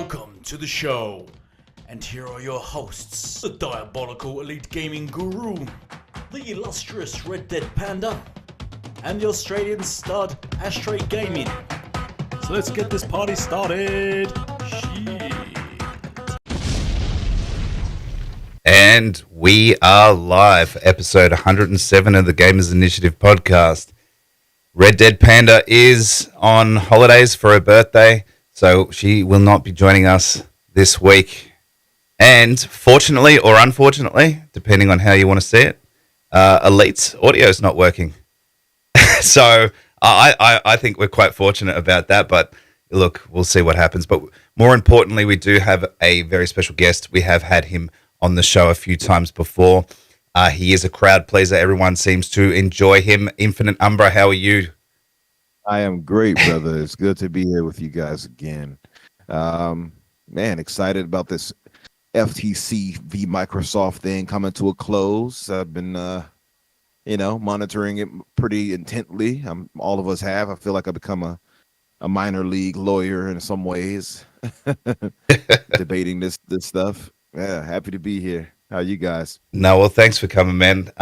Welcome to the show, and here are your hosts, the diabolical Elite Gaming Guru, the illustrious Red Dead Panda, and the Australian stud AshtreyGaming. So let's get this party started. Shit. And we are live for episode 107 of the Gamers Initiative podcast. Red Dead Panda is on holidays for her birthday, so she will not be joining us this week. And fortunately or unfortunately, depending on how you want to see it, Elite's audio is not working. So I think we're quite fortunate about that, but look, we'll see what happens. But more importantly, we do have a very special guest. We have had him on the show a few times before. He is a crowd pleaser. Everyone seems to enjoy him. Infinite Umbra, how are you? I am great, brother. It's good to be here with you guys again. Man, excited about this FTC v Microsoft thing coming to a close. I've been, monitoring it pretty intently. All of us have. I feel like I've become a minor league lawyer in some ways, debating this stuff. Yeah, happy to be here. How are you guys? No, well, thanks for coming, man.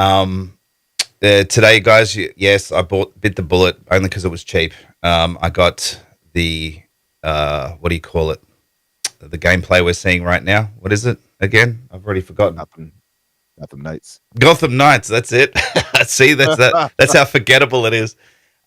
Today, guys, yes, I bit the bullet only because it was cheap. I got the, what do you call it? The gameplay we're seeing right now. What is it again? I've already forgotten. Gotham Knights. Gotham Knights, that's it. See, that's how forgettable it is.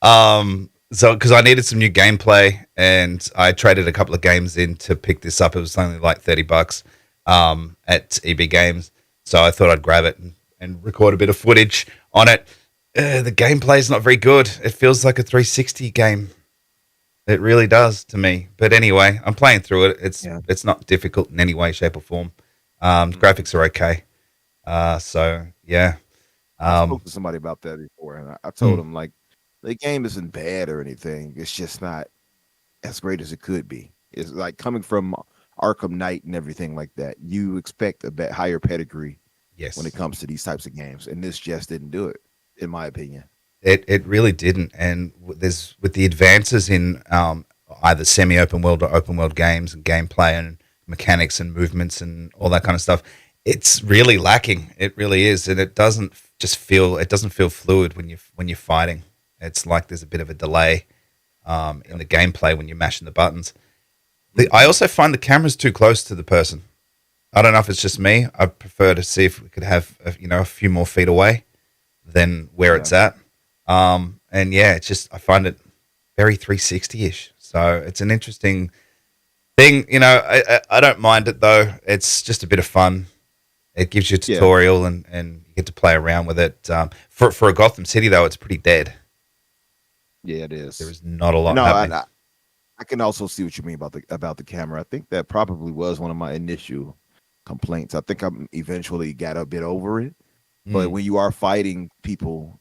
So, because I needed some new gameplay, and I traded a couple of games in to pick this up. It was only like $30 at EB Games. So I thought I'd grab it and record a bit of footage on it. The gameplay is not very good. It feels like a 360 game. It really does to me. But anyway, I'm playing through it. It's not difficult in any way, shape, or form. Graphics are okay. So yeah. I spoke to somebody about that before, and I told them like the game isn't bad or anything. It's just not as great as it could be. It's like coming from Arkham Knight and everything like that. You expect a bit higher pedigree, yes, when it comes to these types of games, and this just didn't do it, in my opinion. It really didn't. And with the advances in either semi-open world or open world games and gameplay and mechanics and movements and all that kind of stuff, it's really lacking. It really is, and it doesn't feel fluid when you're fighting. It's like there's a bit of a delay in the gameplay when you're mashing the buttons. I also find the camera's too close to the person. I don't know if it's just me. I prefer to see if we could have a few more feet away than where it's at. And yeah, it's just, I find it very 360-ish. So it's an interesting thing. I don't mind it though. It's just a bit of fun. It gives you a tutorial and you get to play around with it. For a Gotham City though, it's pretty dead. Yeah, it is. There is not a lot happening. I can also see what you mean about the camera. I think that probably was one of my initial complaints. I think I eventually got a bit over it. But when you are fighting people,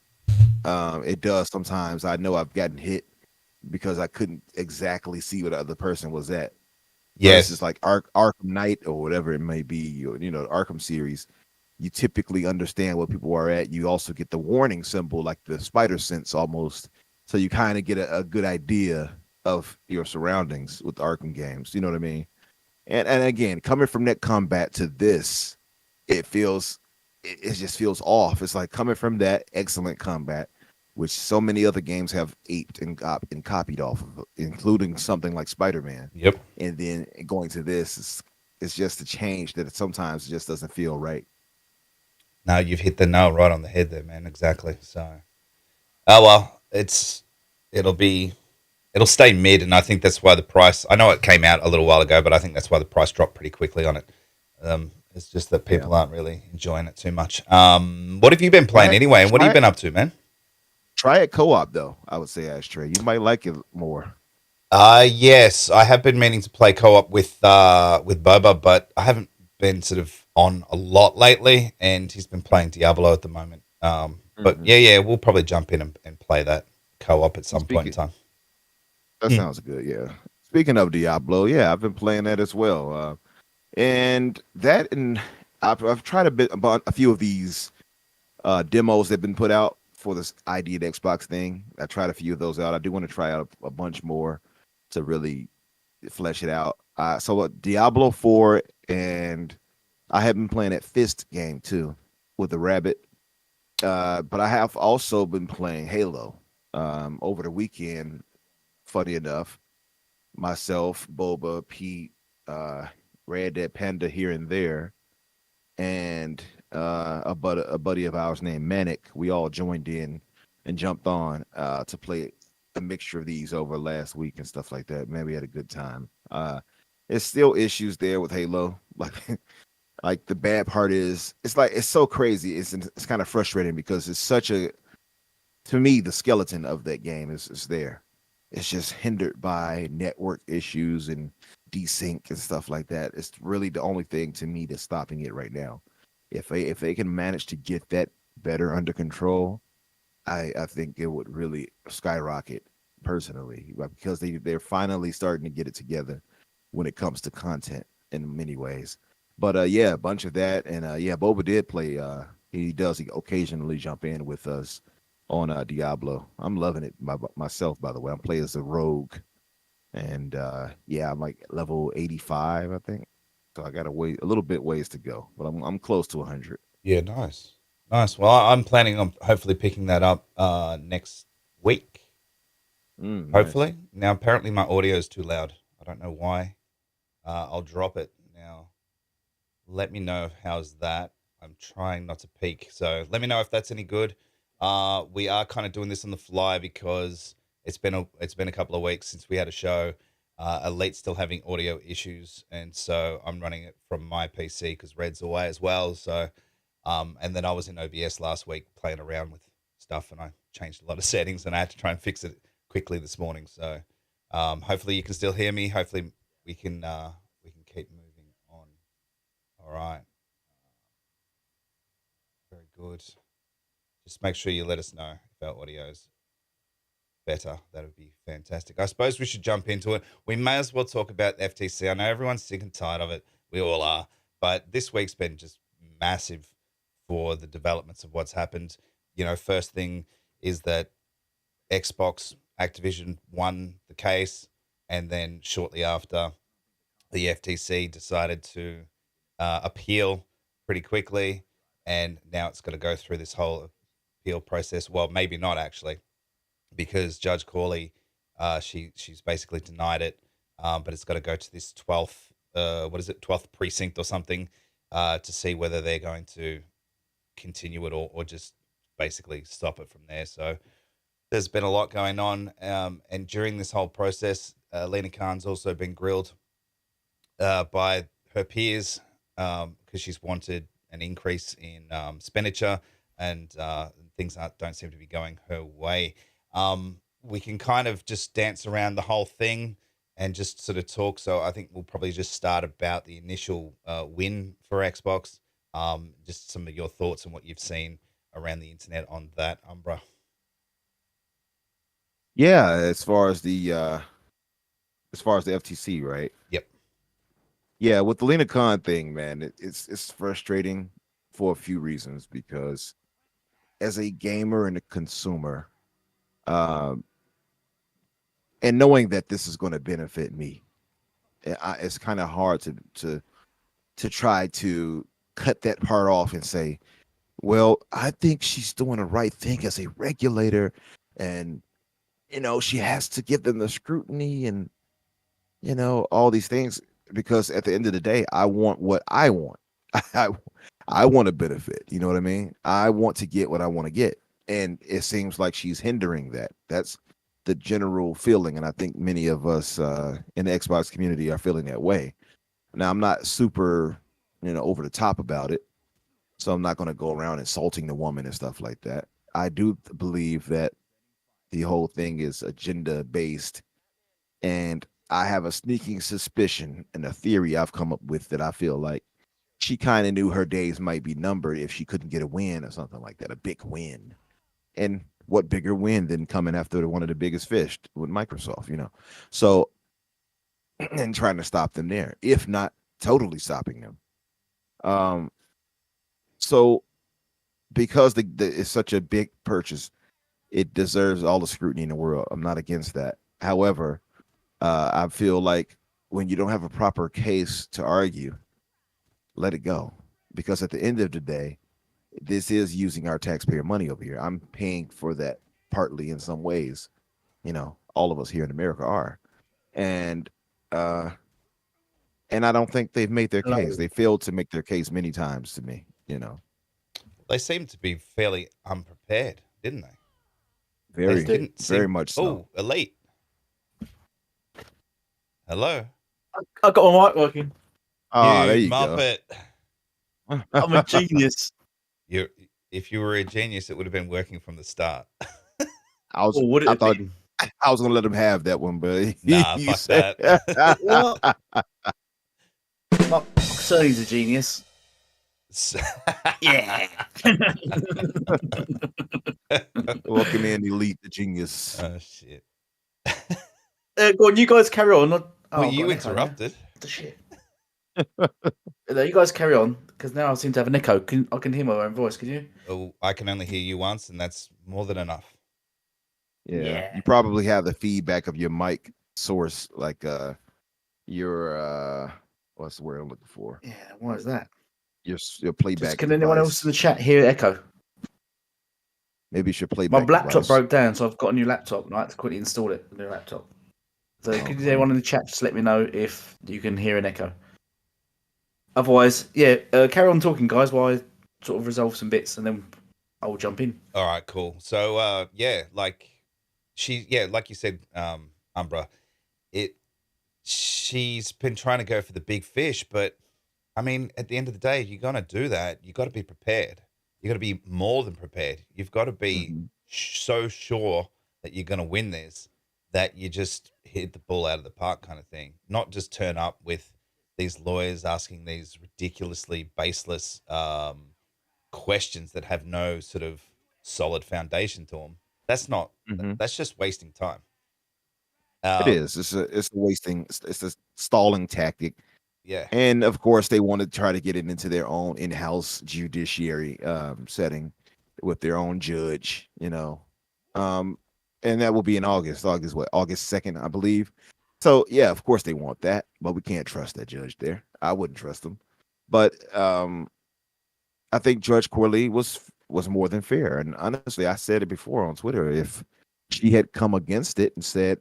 it does sometimes. I know I've gotten hit because I couldn't exactly see what the other person was at. Yes, it's like Arkham Knight or whatever it may be, or, the Arkham series. You typically understand what people are at. You also get the warning symbol, like the spider sense almost. So you kind of get a good idea of your surroundings with Arkham games. You know what I mean? And again, coming from Net Combat to this, it just feels off. It's like coming from that excellent combat, which so many other games have aped and copied off of, including something like Spider-Man. Yep. And then going to this, it's just a change that sometimes just doesn't feel right. No, you've hit the nail right on the head there, man. Exactly. So, well, it'll stay mid, and I think that's why the price. I know it came out a little while ago, but I think that's why the price dropped pretty quickly on it. It's just that people aren't really enjoying it too much. What have you been playing anyway, and what have you been up to, man? Try it co-op though. I would say, Ashtray, you might like it more. Yes, I have been meaning to play co-op with Boba, but I haven't been sort of on a lot lately, and he's been playing Diablo at the moment. But yeah, we'll probably jump in and play that co-op at some point in time. That sounds good. Yeah. Speaking of Diablo, yeah, I've been playing that as well. And I've tried a few of these demos that have been put out for this ID at Xbox thing. I tried a few of those out. I do want to try out a bunch more to really flesh it out. So Diablo 4, and I have been playing that Fist game too with the rabbit. But I have also been playing Halo over the weekend. Funny enough, myself, Boba, Pete, Red Dead Panda here and there, and a buddy of ours named Manic. We all joined in and jumped on to play a mixture of these over last week and stuff like that. Man, we had a good time. There's still issues there with Halo. Like the bad part is, it's so crazy. It's kind of frustrating because it's such a, to me, the skeleton of that game is there. It's just hindered by network issues and desync and stuff like that. It's really the only thing to me that's stopping it right now. If they can manage to get that better under control, I think it would really skyrocket personally, because they're finally starting to get it together when it comes to content in many ways. But yeah, a bunch of that, and yeah, Boba did play. He occasionally jump in with us on Diablo. I'm loving it myself, by the way. I'm playing as a rogue, and yeah, I'm like level 85, I think. So I got a little bit ways to go, but I'm close to 100. Yeah, nice, nice. Well, I'm planning on hopefully picking that up next week. Hopefully. Nice. Now, apparently, my audio is too loud. I don't know why. I'll drop it now. Let me know how's that. I'm trying not to peak, so let me know if that's any good. We are kind of doing this on the fly because it's been a couple of weeks since we had a show. Elite's still having audio issues, and so I'm running it from my PC because Red's away as well. So, and then I was in OBS last week playing around with stuff, and I changed a lot of settings, and I had to try and fix it quickly this morning. So, hopefully you can still hear me. Hopefully we can keep moving on. All right, very good. Just make sure you let us know if our audio's better. That would be fantastic. I suppose we should jump into it. We may as well talk about FTC. I know everyone's sick and tired of it. We all are. But this week's been just massive for the developments of what's happened. You know, first thing is that Xbox Activision won the case, and then shortly after, the FTC decided to appeal pretty quickly, and now it's got to go through this whole appeal process. Well, maybe not actually, because Judge Corley, she's basically denied it, but it's got to go to this 12th, 12th precinct or something, to see whether they're going to continue it or just basically stop it from there. So there's been a lot going on, and during this whole process, Lena Khan's also been grilled by her peers because she's wanted an increase in expenditure, and things don't seem to be going her way. We can kind of just dance around the whole thing and just sort of talk. So I think we'll probably just start about the initial win for Xbox. Just some of your thoughts on what you've seen around the internet on that, Umbra. Yeah, as far as the FTC, right? Yep. Yeah, with the Lena Khan thing, man, it's frustrating for a few reasons, because as a gamer and a consumer, um, and knowing that this is going to benefit me, it's kind of hard to try to cut that part off and say, well, I think she's doing the right thing as a regulator, and she has to give them the scrutiny and all these things, because at the end of the day, I want what I want. I I want to benefit. You know what I mean? I want to get what I want to get, and it seems like she's hindering that. That's the general feeling, and I think many of us in the Xbox community are feeling that way. Now, I'm not super, over the top about it, so I'm not going to go around insulting the woman and stuff like that. I do believe that the whole thing is agenda based, and I have a sneaking suspicion and a theory I've come up with that I feel like she kind of knew her days might be numbered if she couldn't get a win or something like that, a big win. And what bigger win than coming after one of the biggest fish with Microsoft? So, and trying to stop them there, if not totally stopping them. So because it's such a big purchase, it deserves all the scrutiny in the world. I'm not against that. However, I feel like when you don't have a proper case to argue, let it go. Because at the end of the day, this is using our taxpayer money over here. I'm paying for that partly in some ways. All of us here in America are. And uh and I don't think they've made their case. Hello. They failed to make their case many times to me. They seemed to be fairly unprepared, didn't they? Very, They didn't very seem. much so. Oh, Elite. Hello. I got my mic working. Oh, there you Muppet. go. I'm a genius. If you were a genius, it would have been working from the start. I was Or would it I have thought been? I was gonna let him have that one, but Nah, you fuck said that. What? Sony's a genius. Yeah. welcome in Elite the genius. Oh shit. Go on, you guys carry on. Well, I've you got an echo now. interrupted. What the shit? No, you guys carry on because now I seem to have an echo. I can hear my own voice. Can you? Oh, I can only hear you once, and that's more than enough. Yeah. You probably have the feedback of your mic source, like your what's the word I'm looking for? Yeah. Why is that? Your playback. Can anyone device. else in the chat hear echo? Maybe it's your My playback. laptop device. broke down, so I've got a new laptop, and I had to quickly install it. A new laptop. So could anyone in the chat just let me know if you can hear an echo? Otherwise, yeah, carry on talking, guys, while I sort of resolve some bits, and then I'll jump in. All right, cool. So, like you said, Umbra, she's been trying to go for the big fish, but I mean, at the end of the day, you're gonna do that. You got to be prepared. You got to be more than prepared. You've got to be so sure that you're gonna win this that you just hit the ball out of the park, kind of thing. Not just turn up with these lawyers asking these ridiculously baseless questions that have no sort of solid foundation to them. That's not. That's just wasting time. It is. It's a wasting. It's a stalling tactic. Yeah. And of course, they want to try to get it into their own in-house judiciary setting with their own judge. And that will be in August. August 2nd, I believe. So yeah, of course they want that, but we can't trust that judge there. I wouldn't trust him. But I think Judge Corley was more than fair. And honestly, I said it before on Twitter. If she had come against it and said,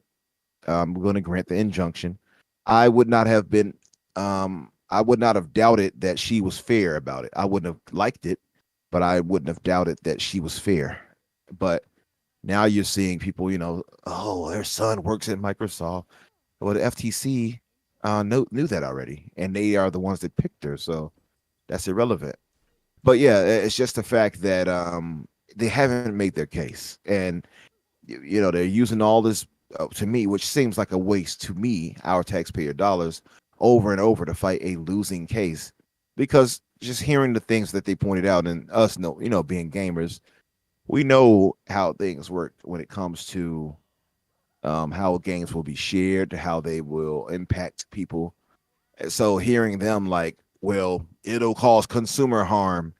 we're going to grant the injunction, I would not have been I would not have doubted that she was fair about it. I wouldn't have liked it, but I wouldn't have doubted that she was fair. But now you're seeing people, oh, their son works at Microsoft. Well, the FTC knew that already, and they are the ones that picked her, so that's irrelevant. But yeah, it's just the fact that they haven't made their case, and they're using all this to me, which seems like a waste to me, our taxpayer dollars, over and over to fight a losing case. Because just hearing the things that they pointed out, and us being gamers, we know how things work when it comes to how games will be shared, how they will impact people. So hearing them like, well, it'll cause consumer harm.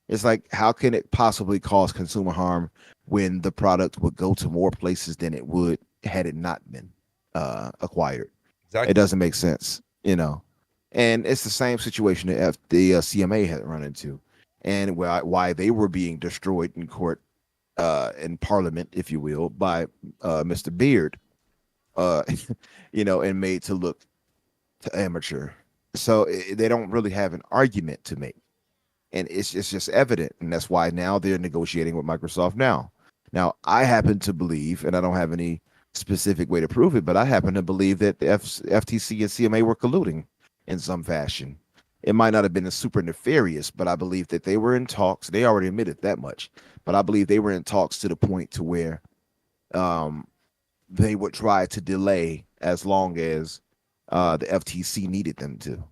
It's like, how can it possibly cause consumer harm when the product would go to more places than it would had it not been acquired? Exactly. It doesn't make sense, And it's the same situation that the CMA had run into, and why they were being destroyed in court, in Parliament, if you will, by Mr. Beard, and made to look to amateur. So they don't really have an argument to make. And it's just evident. And that's why now they're negotiating with Microsoft now. Now, I happen to believe, and I don't have any specific way to prove it, but I happen to believe that the FTC and CMA were colluding in some fashion. It might not have been super nefarious, but I believe that they were in talks. They already admitted that much. But I believe they were in talks to the point to where they would try to delay as long as the FTC needed them to.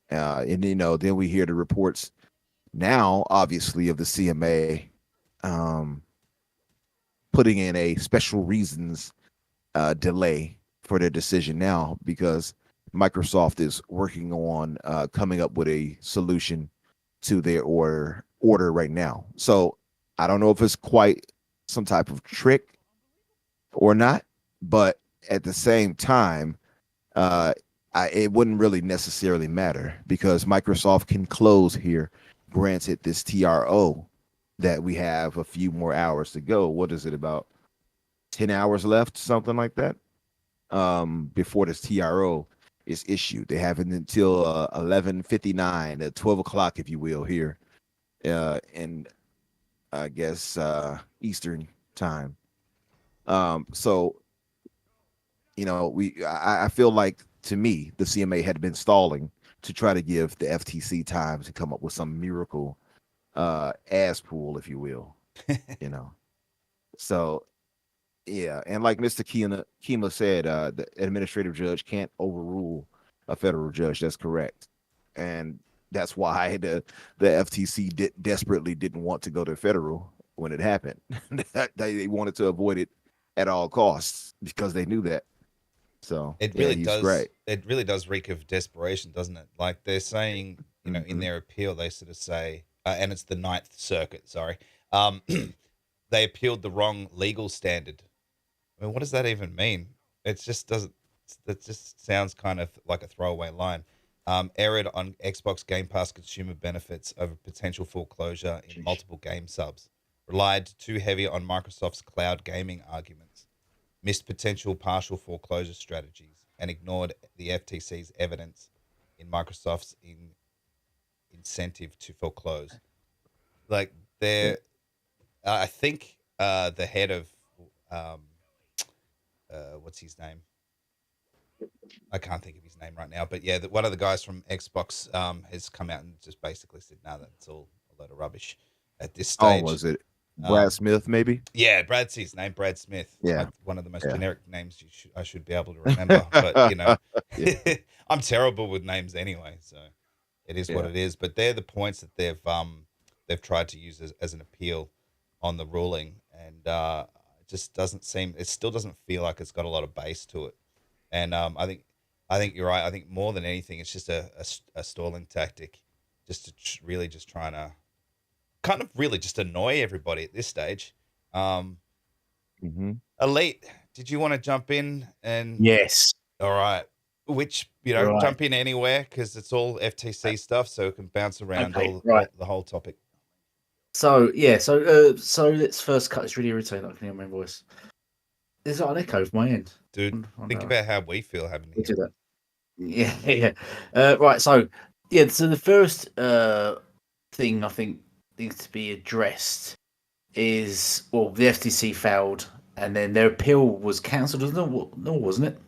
And, then we hear the reports now, obviously, of the CMA putting in a special reasons delay for their decision now, because Microsoft is working on coming up with a solution to their order right now. So I don't know if it's quite some type of trick or not, but at the same time, it wouldn't really necessarily matter because Microsoft can close here. Granted, this TRO that we have a few more hours to go. What is it, about 10 hours left, something like that? Before this TRO is issued. They have it until 11:59 at 12 o'clock, if you will, here in I guess Eastern time. So I feel like, to me, the CMA had been stalling to try to give the FTC time to come up with some miracle ass pool, if you will. So yeah, and like Mr. Kima said, the administrative judge can't overrule a federal judge. That's correct, and that's why the FTC desperately didn't want to go to federal when it happened. They wanted to avoid it at all costs because they knew that. So it really he's does. great. It really does reek of desperation, doesn't it? Like they're saying, in their appeal, they sort of say, and it's the Ninth Circuit. Sorry, they appealed the wrong legal standard. I mean, what does that even mean? It just doesn't. That just sounds kind of like a throwaway line. Erred on Xbox Game Pass consumer benefits over potential foreclosure in multiple game subs. Relied too heavy on Microsoft's cloud gaming arguments. Missed potential partial foreclosure strategies and ignored the FTC's evidence in Microsoft's incentive to foreclose. Like I think the head of what's his name? I can't think of his name right now, but yeah, one of the guys from Xbox has come out and just basically said, "No, that's all a load of rubbish." At this stage, Was it Brad Smith? Maybe. Yeah, Brad's his name, Brad Smith. Yeah, one of the most generic names I should be able to remember. But I'm terrible with names anyway, so it is what it is. But they're the points that they've tried to use as an appeal on the ruling, and it just doesn't seem. It still doesn't feel like it's got a lot of base to it. And I think you're right. I think more than anything, it's just a stalling tactic, just to really just trying to kind of really just annoy everybody at this stage. Elite, did you want to jump in? And yes, all right. Which right. Jump in anywhere because it's all FTC stuff, so it can bounce around the whole topic. So so let's first cut. It's really irritating. I can hear my voice. There's not an echo from my end. Dude, think about how we feel having to do that. Yeah. Right. So the first thing I think needs to be addressed is, well, the FTC failed, and then their appeal was cancelled. No, wasn't it?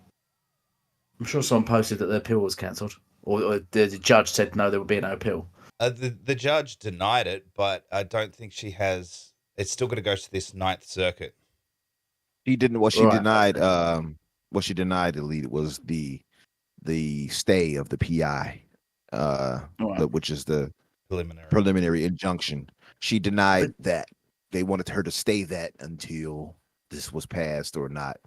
I'm sure someone posted that their appeal was cancelled, or the judge said no, there would be no appeal. The judge denied it, but I don't think she has. It's still going to go to this Ninth Circuit. She didn't. What she denied. What she denied, Elite, was the stay of the PI, which is the preliminary injunction. She denied that. They wanted her to stay that until this was passed or not,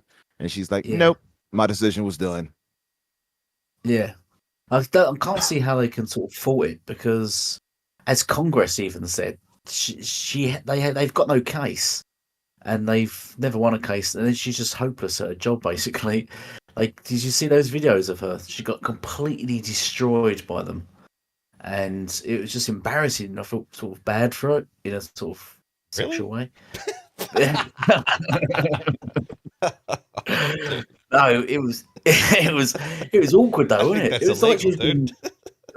and she's like, "Nope, my decision was done." Yeah, I can't see how they can sort of fault it because, as Congress even said, they've got no case. And they've never won a case, and then she's just hopeless at her job, basically. Like, did you see those videos of her? She got completely destroyed by them, and it was just embarrassing. I felt sort of bad for it in a sort of sexual way. No, it was awkward though, wasn't it? It was like she was being,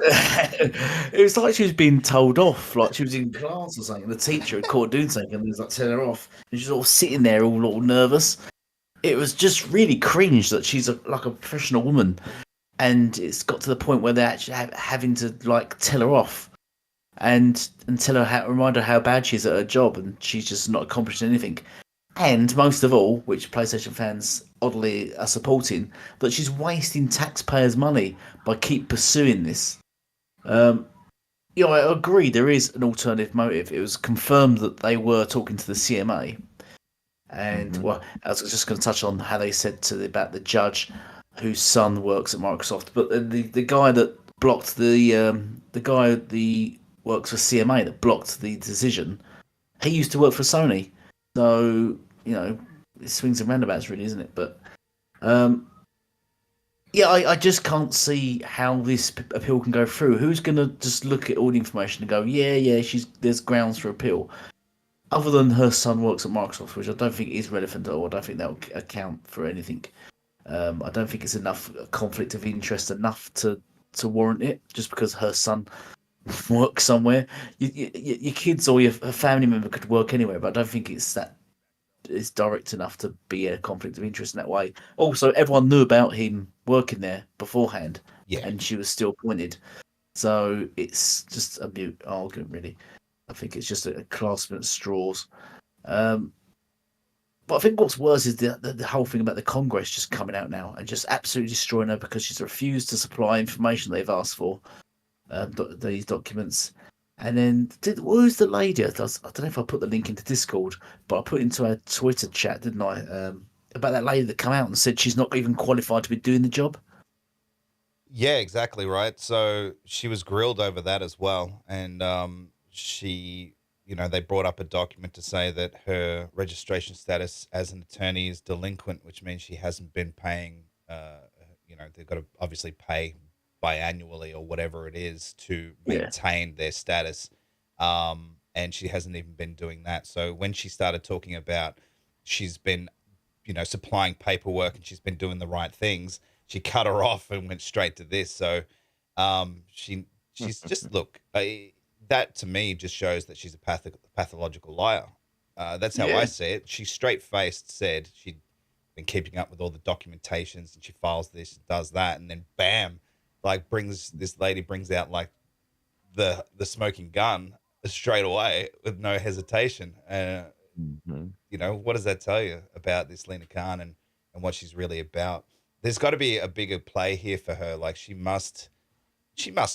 it was like she was being told off, like she was in class or something. The teacher had caught doing something and was like telling her off, and she's all sitting there all nervous. It was just really cringe that she's like a professional woman, and it's got to the point where they're actually having to like tell her off and tell her remind her how bad she is at her job, and she's just not accomplished anything. And most of all, which PlayStation fans oddly are supporting, that she's wasting taxpayers' money by keep pursuing this. I agree there is an alternative motive. It was confirmed that they were talking to the CMA. And, well, I was just going to touch on how they said about the judge whose son works at Microsoft. But the guy that blocked the guy that works for CMA that blocked the decision, he used to work for Sony. So, it swings and roundabouts, really, isn't it? But, Yeah, I just can't see how this appeal can go through. Who's going to just look at all the information and go, yeah, there's grounds for appeal? Other than her son works at Microsoft, which I don't think is relevant at all. I don't think that will account for anything. I don't think it's enough conflict of interest enough to warrant it, just because her son works somewhere. Your kids or your family member could work anywhere, but I don't think it's direct enough to be a conflict of interest in that way. Also, everyone knew about him working there beforehand, Yeah. and she was still appointed. So it's just a mute argument, really. I think it's just a clasping at straws. But I think what's worse is the whole thing about the Congress just coming out now and just absolutely destroying her because she's refused to supply information they've asked for, these documents. And then, who's the lady? I don't know if I put the link into Discord, but I put it into our Twitter chat, didn't I? About that lady that came out and said she's not even qualified to be doing the job. Yeah, exactly right. So she was grilled over that as well. And she, they brought up a document to say that her registration status as an attorney is delinquent, which means she hasn't been paying, they've got to obviously pay biannually or whatever it is to maintain their status. And she hasn't even been doing that. So when she started talking about she's been, supplying paperwork and she's been doing the right things, she cut her off and went straight to this. So she's just, look, that to me just shows that she's a pathological liar. That's how I see it. She straight-faced said she'd been keeping up with all the documentations and she files this and does that, and then bam, like this lady brings out like the smoking gun straight away with no hesitation. What does that tell you about this Lena Khan and what she's really about? There's got to be a bigger play here for her. Like she must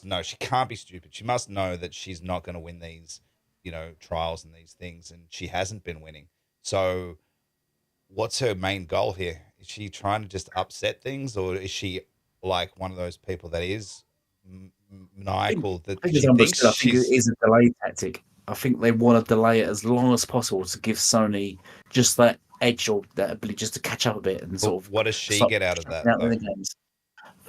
know. She can't be stupid. She must know that she's not going to win these, trials and these things, and she hasn't been winning. So what's her main goal here? Is she trying to just upset things, or is she like one of those people that is maniacal that I she thinks I think it is a delay tactic. I think they want to delay it as long as possible to give Sony just that edge or that ability just to catch up a bit and sort of. What does she get out of that?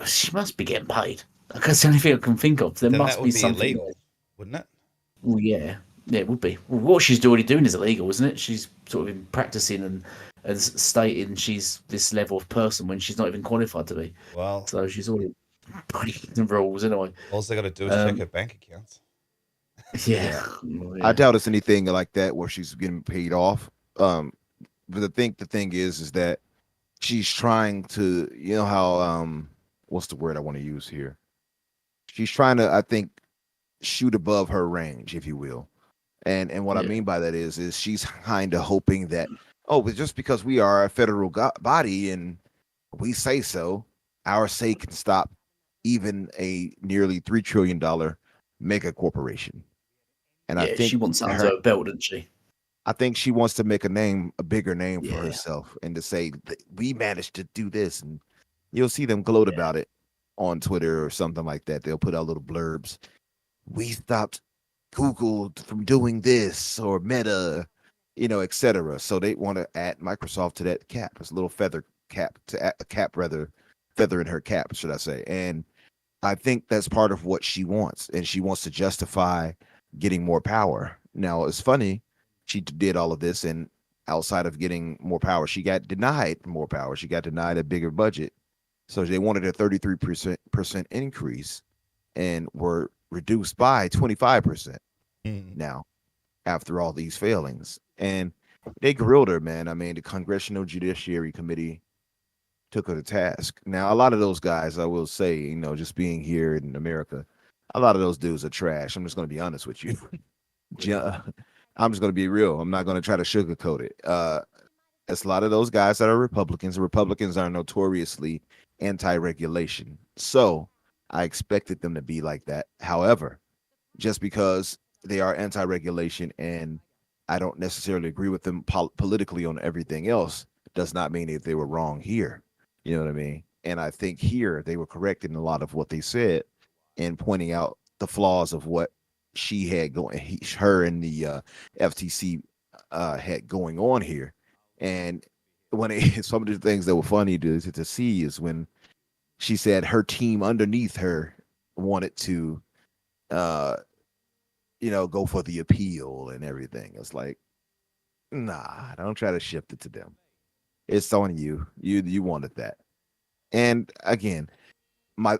She must be getting paid. That's the only thing I can think of. There then must that would be be something illegal, wouldn't it? Well, yeah, it would be. Well, what she's already doing is illegal, isn't it? She's sort of been practicing and stating she's this level of person when she's not even qualified to be. Well, so she's already breaking the rules anyway. All they got to do is check her bank accounts. Yeah. I doubt it's anything like that where she's getting paid off. But the thing is that she's trying to, how what's the word I want to use here? She's trying to, I think, shoot above her range, if you will. And what I mean by that is she's kind of hoping that, but just because we are a federal body and we say so, our say can stop even a nearly $3 trillion mega corporation. And I think she wants under her belt, doesn't she? I think she wants to make a bigger name for herself, and to say that we managed to do this, and you'll see them gloat about it on Twitter or something like that. They'll put out little blurbs. We stopped Google from doing this, or Meta, etc. So they want to add Microsoft to that cap. It's a little feather in her cap, should I say. And I think that's part of what she wants. And she wants to justify getting more power. Now, it's funny, she did all of this, and outside of getting more power, she got denied more power. She got denied a bigger budget. So they wanted a 33% increase and were reduced by 25% now after all these failings. And they grilled her, man. I mean, the Congressional Judiciary Committee took her to task. Now, a lot of those guys, I will say, just being here in America, a lot of those dudes are trash. I'm just going to be honest with you. I'm just going to be real. I'm not going to try to sugarcoat it. It's a lot of those guys that are Republicans. Republicans are notoriously anti-regulation. So I expected them to be like that. However, just because they are anti-regulation and I don't necessarily agree with them politically on everything else, does not mean that they were wrong here. You know what I mean? And I think here they were correct in a lot of what they said and pointing out the flaws of what she had going, her and the FTC had going on here. And when some of the things that were funny to see is when she said her team underneath her wanted to, uh, go for the appeal and everything. It's like, nah, don't try to shift it to them. It's on you. You wanted that. And again,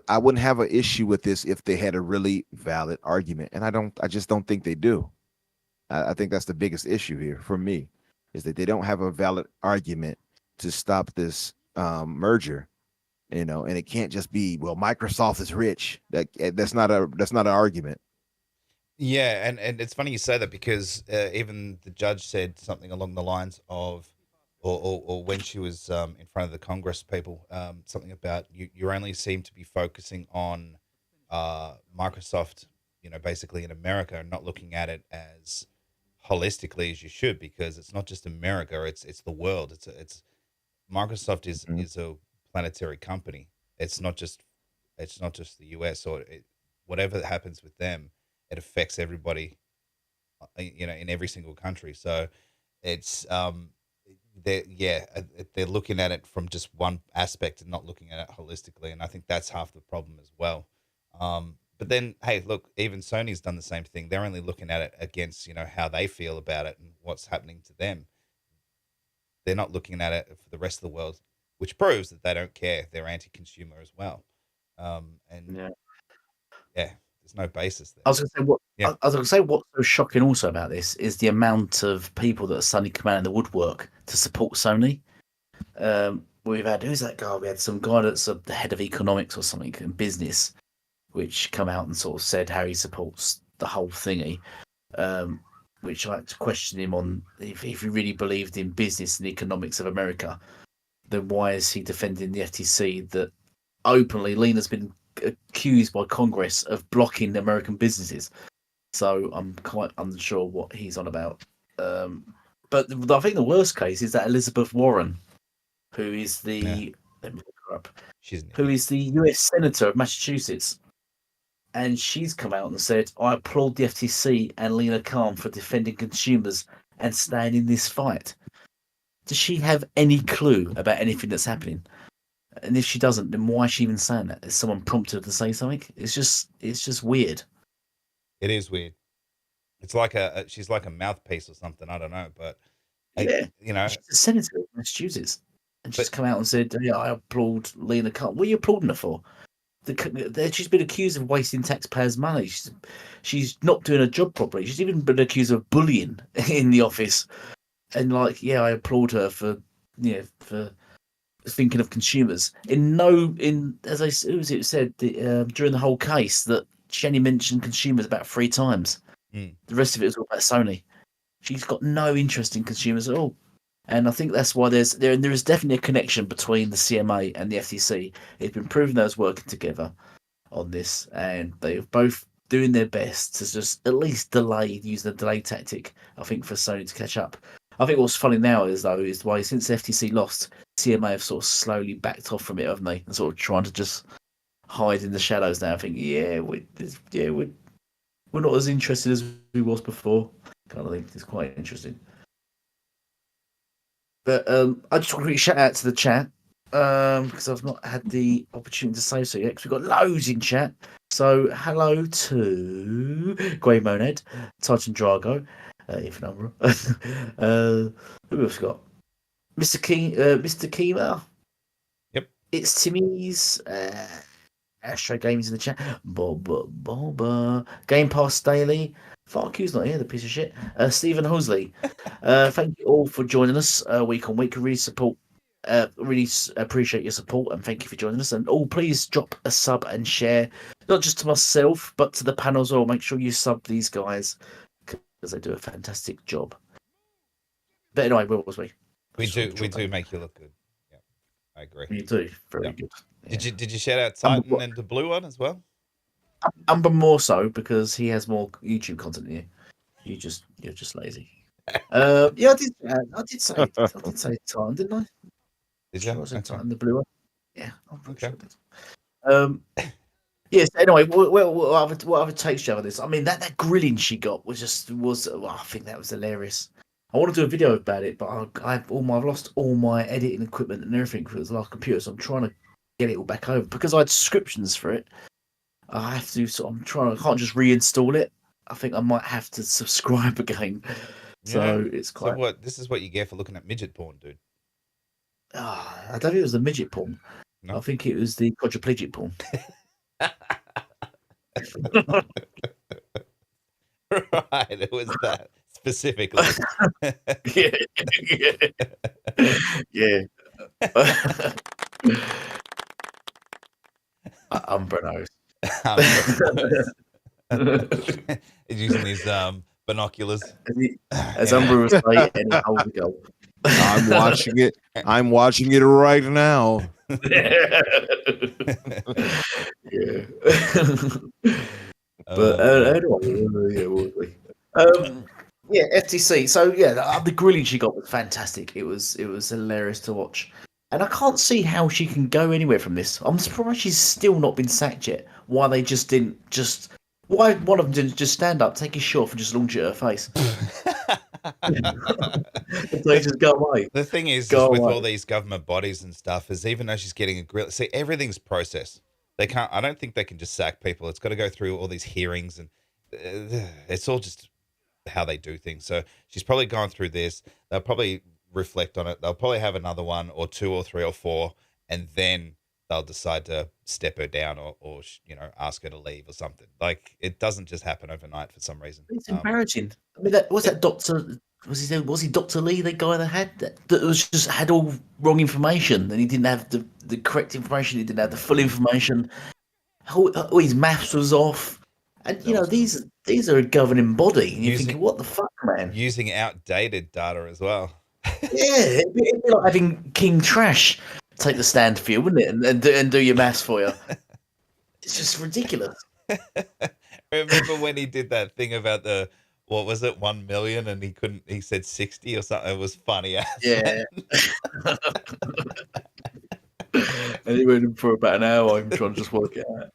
I wouldn't have an issue with this if they had a really valid argument. And I just don't think they do. I think that's the biggest issue here for me, is that they don't have a valid argument to stop this merger, and it can't just be, well, Microsoft is rich. That's not an argument. Yeah, and it's funny you say that because even the judge said something along the lines of, or when she was in front of the Congress people, something about you only seem to be focusing on Microsoft, basically in America, and not looking at it as holistically as you should, because it's not just America, it's the world. It's Microsoft Mhm. is a planetary company. It's not just the US, or whatever happens with them, it affects everybody, in every single country. So it's they're looking at it from just one aspect and not looking at it holistically, and I think that's half the problem as well. But then, hey, look, even Sony's done the same thing. They're only looking at it against how they feel about it and what's happening to them. They're not looking at it for the rest of the world, which proves that they don't care. They're anti-consumer as well. And Yeah. yeah, there's no basis there. I was going to say what Yeah. I was going to say. What's so shocking also about this is the amount of people that have suddenly come out in the woodwork to support Sony. We've had, who's that guy? We had some guy that's the head of economics or something in business, which come out and sort of said how he supports the whole thingy. Which I had to question him on if he really believed in business and economics of America, then why is he defending the FTC that openly Lena's been accused by Congress of blocking American businesses? So I'm quite unsure what he's on about. But I think the worst case is that Elizabeth Warren, who is Yeah, let me look her up, she's an who idiot. is the US Senator of Massachusetts, and she's come out and said, "I applaud the FTC and Lena Khan for defending consumers and staying in this fight." Does she have any clue about anything that's happening? And if she doesn't, then why is she even saying that? Is someone prompted her to say something? It's just weird. It is weird. It's like she's like a mouthpiece or something. I don't know, but I, Yeah, you know, she's a senator of Massachusetts, and she's but come out and said, "Yeah, I applaud Lena Khan." What are you applauding her for? She's been accused of wasting taxpayers' money. She's not doing her job properly. She's even been accused of bullying in the office. And yeah, I applaud her for thinking of consumers. As who was it said during the whole case that she only mentioned consumers about 3 times. mm, The rest of it was all about Sony. She's got no interest in consumers at all. And I think that's why there is definitely a connection between the CMA and the FTC. It's been proven those working together on this, and they're both doing their best to just at least use the delay tactic. I think for Sony to catch up. I think what's funny now is why since FTC lost, CMA have sort of slowly backed off from it, haven't they? And sort of trying to just hide in the shadows now. I think we're not as interested as we was before. Kind of think it's quite interesting. But I just want to quickly shout out to the chat because I've not had the opportunity to say so yet. Because we've got loads in chat. So hello to Grey Monad, Titan Drago, if number. Who else got? Mr. King, Mr. Kima. yep. It's Timmy's. AshtreyGaming's in the chat. Bob. Game Pass Daily. Fuck, who's not here? The piece of shit. Stephen Hosley. Thank you all for joining us week on week. Really appreciate your support and thank you for joining us. And please drop a sub and share, not just to myself but to the panel as well. Make sure you sub these guys because they do a fantastic job. But anyway, where was we? We do make you look good. Yeah, I agree. You do very Yeah. good. Did you shout out Titan and the blue one as well? Umber more so because he has more YouTube content than you. You're just lazy. Yeah, I did say time, didn't I? Did Sure, you? I said Okay. time, the blue one. Yeah, I'm pretty Okay. sure I did. Yes. Anyway, what other takes you have on this? I mean, that grilling she got I think that was hilarious. I want to do a video about it, but I've lost all my editing equipment and everything for the last computer, so I'm trying to get it all back over because I had subscriptions for it. I have to I can't just reinstall it. I think I might have to subscribe again. So it's quite. So what? This is what you get for looking at midget porn, dude. I don't think it was the midget porn. No? I think it was the quadriplegic porn. Right, it was that specifically. yeah. Umbra He's using his binoculars. As Umbra would say, and he holds the goal. I'm watching it. I'm watching it right now. Yeah. But yeah, FTC. So yeah, the grilling she got was fantastic. It was hilarious to watch, and I can't see how she can go anywhere from this. I'm surprised she's still not been sacked yet. Why they just didn't why one of them didn't just stand up, take his shot off, and just launch it at her face? They just go away. The thing is with all these government bodies and stuff, is even though she's getting a grill, see, everything's processed. They can't. I don't think they can just sack people. It's got to go through all these hearings, and it's all just how they do things. So she's probably gone through this. They'll probably reflect on it. They'll probably have another one or two or three or four, and then they'll decide to step her down or ask her to leave or something. Like, it doesn't just happen overnight for some reason. It's embarrassing. I mean, that Doctor. Was he Dr. Lee, the guy that had all wrong information, and he didn't have the correct information. He didn't have the full information. All his maths was off, and these are a governing body. And you're thinking, what the fuck, man? Using outdated data as well. Yeah, it'd be like having King Trash take the stand for you, wouldn't it? And do your maths for you. It's just ridiculous. Remember when he did that thing about what was it, 1 million, and he said 60 or something? It was funny. Yeah. And he went in for about an hour. I'm trying to just work it out.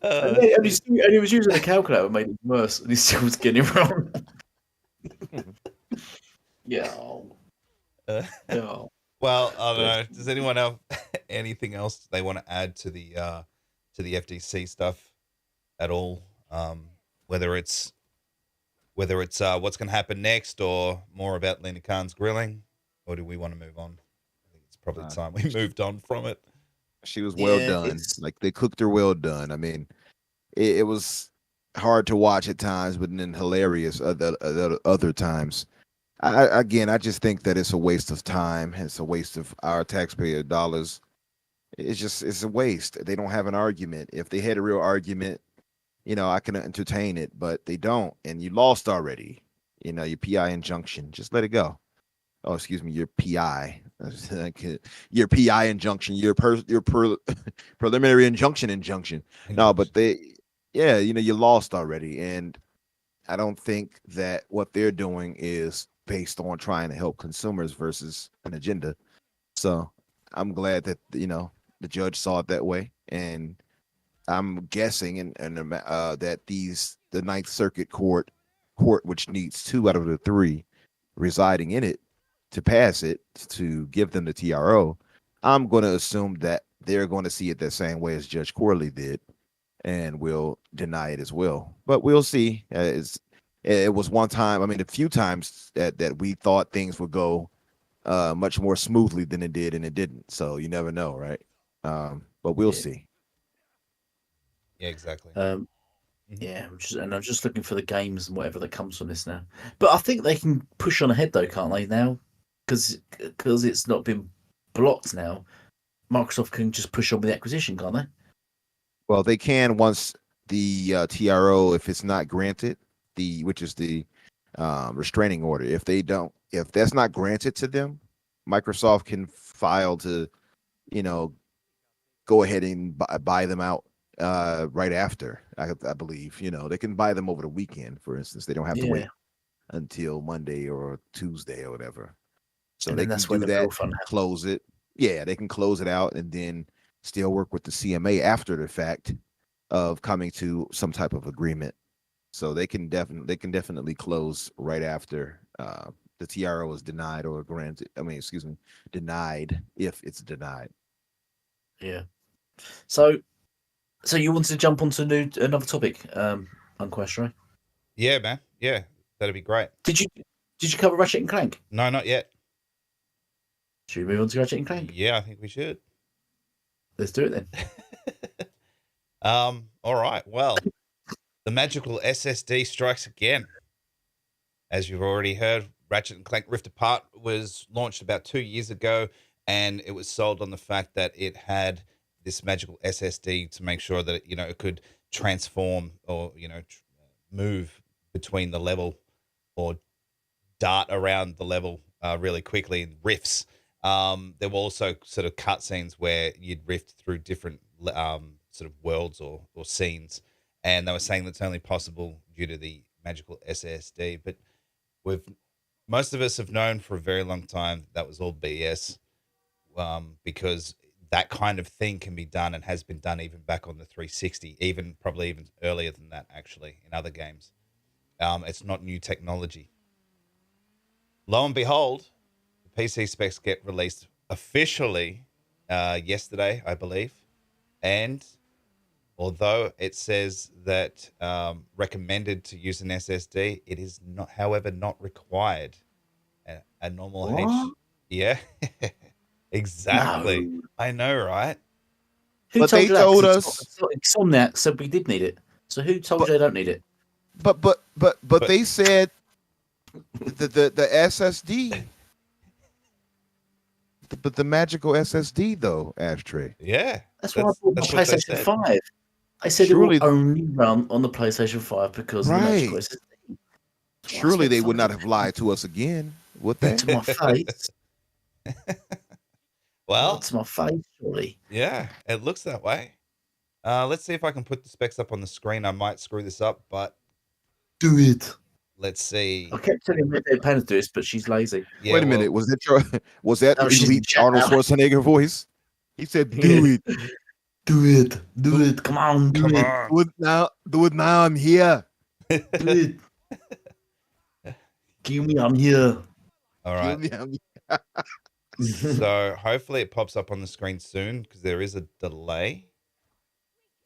And he was using a calculator, made it worse, and he still was getting it wrong. Yeah. Well, I don't know. Does anyone have anything else they want to add to the FTC stuff at all? Whether it's what's going to happen next, or more about Lena Khan's grilling, or do we want to move on? I think it's probably time we moved on from it. She was well done. Like, they cooked her well done. I mean, it was hard to watch at times, but then hilarious other times. I just think that it's a waste of time. It's a waste of our taxpayer dollars. It's a waste. They don't have an argument. If they had a real argument, I can entertain it, but they don't. And you lost already. Your PI injunction. Just let it go. Oh, excuse me, your PI. Your PI injunction. Your preliminary injunction. No, but you lost already. And I don't think that what they're doing is based on trying to help consumers versus an agenda. So I'm glad that the judge saw it that way, and I'm guessing that the Ninth Circuit court, which needs 2 out of the 3 residing in it to pass it to give them the TRO, I'm going to assume that they're going to see it the same way as Judge Corley did, and will deny it as well. But we'll see. It was one time, a few times that we thought things would go much more smoothly than it did, and it didn't. So you never know, right? But we'll see. Yeah, exactly. Yeah, I'm just looking for the games and whatever that comes from this now. But I think they can push on ahead though, can't they now? Because it's not been blocked now. Microsoft can just push on with the acquisition, can't they? Well, they can once the TRO, if it's not granted, which is the restraining order. If that's not granted to them, Microsoft can file to, go ahead and buy them out right after. I believe, they can buy them over the weekend, for instance. They don't have to wait until Monday or Tuesday or whatever. So they can do that, close it. Yeah, they can close it out and then still work with the CMA after the fact of coming to some type of agreement. So they can definitely close right after the TRO is denied or granted. I mean, excuse me, denied if it's denied. Yeah. So you wanted to jump onto another topic, Unquestionary? Yeah, man. Yeah, that'd be great. Did you cover Ratchet and Clank? No, not yet. Should we move on to Ratchet and Clank? Yeah, I think we should. Let's do it then. All right. Well, the magical SSD strikes again. As you've already heard, Ratchet and Clank Rift Apart was launched about 2 years ago, and it was sold on the fact that it had this magical SSD to make sure that it could transform or move between the level or dart around the level really quickly in rifts. There were also sort of cutscenes where you'd rift through different sort of worlds or scenes, and they were saying that's only possible due to the magical SSD. But most of us have known for a very long time that was all BS, because that kind of thing can be done and has been done even back on the 360, probably even earlier than that, actually, in other games. It's not new technology. Lo and behold, the PC specs get released officially yesterday, I believe. And although it says that recommended to use an SSD, it is not, however, not required. A normal What? Yeah, exactly. No. I know, right? Who But told they you that? told 'Cause us- Insomniac said we did need it. So who told you they don't need it? But they said the SSD, but the magical SSD though, Ashtray. Yeah. That's why I bought the that's what they PlayStation said. 5. They said Surely- it will only run on the PlayStation 5 because of the magical Right. SSD. That's why I Surely spent they would not fucking have lied to us again, would they? to my face. Well, To my face, surely. yeah, it looks that way. Let's see if I can put the specs up on the screen. I might screw this up, but Do it. let's see. I kept telling Red Dead Pen to do this, but she's lazy. Yeah, Wait a minute, was that Oh, she's in elite chat Arnold now. Schwarzenegger voice? He said, "Do it, Do it. Do it. Come on. Do Come it. on. do it now, do it now. I'm here." Do it. Give me, I'm here. All right. So hopefully it pops up on the screen soon because there is a delay.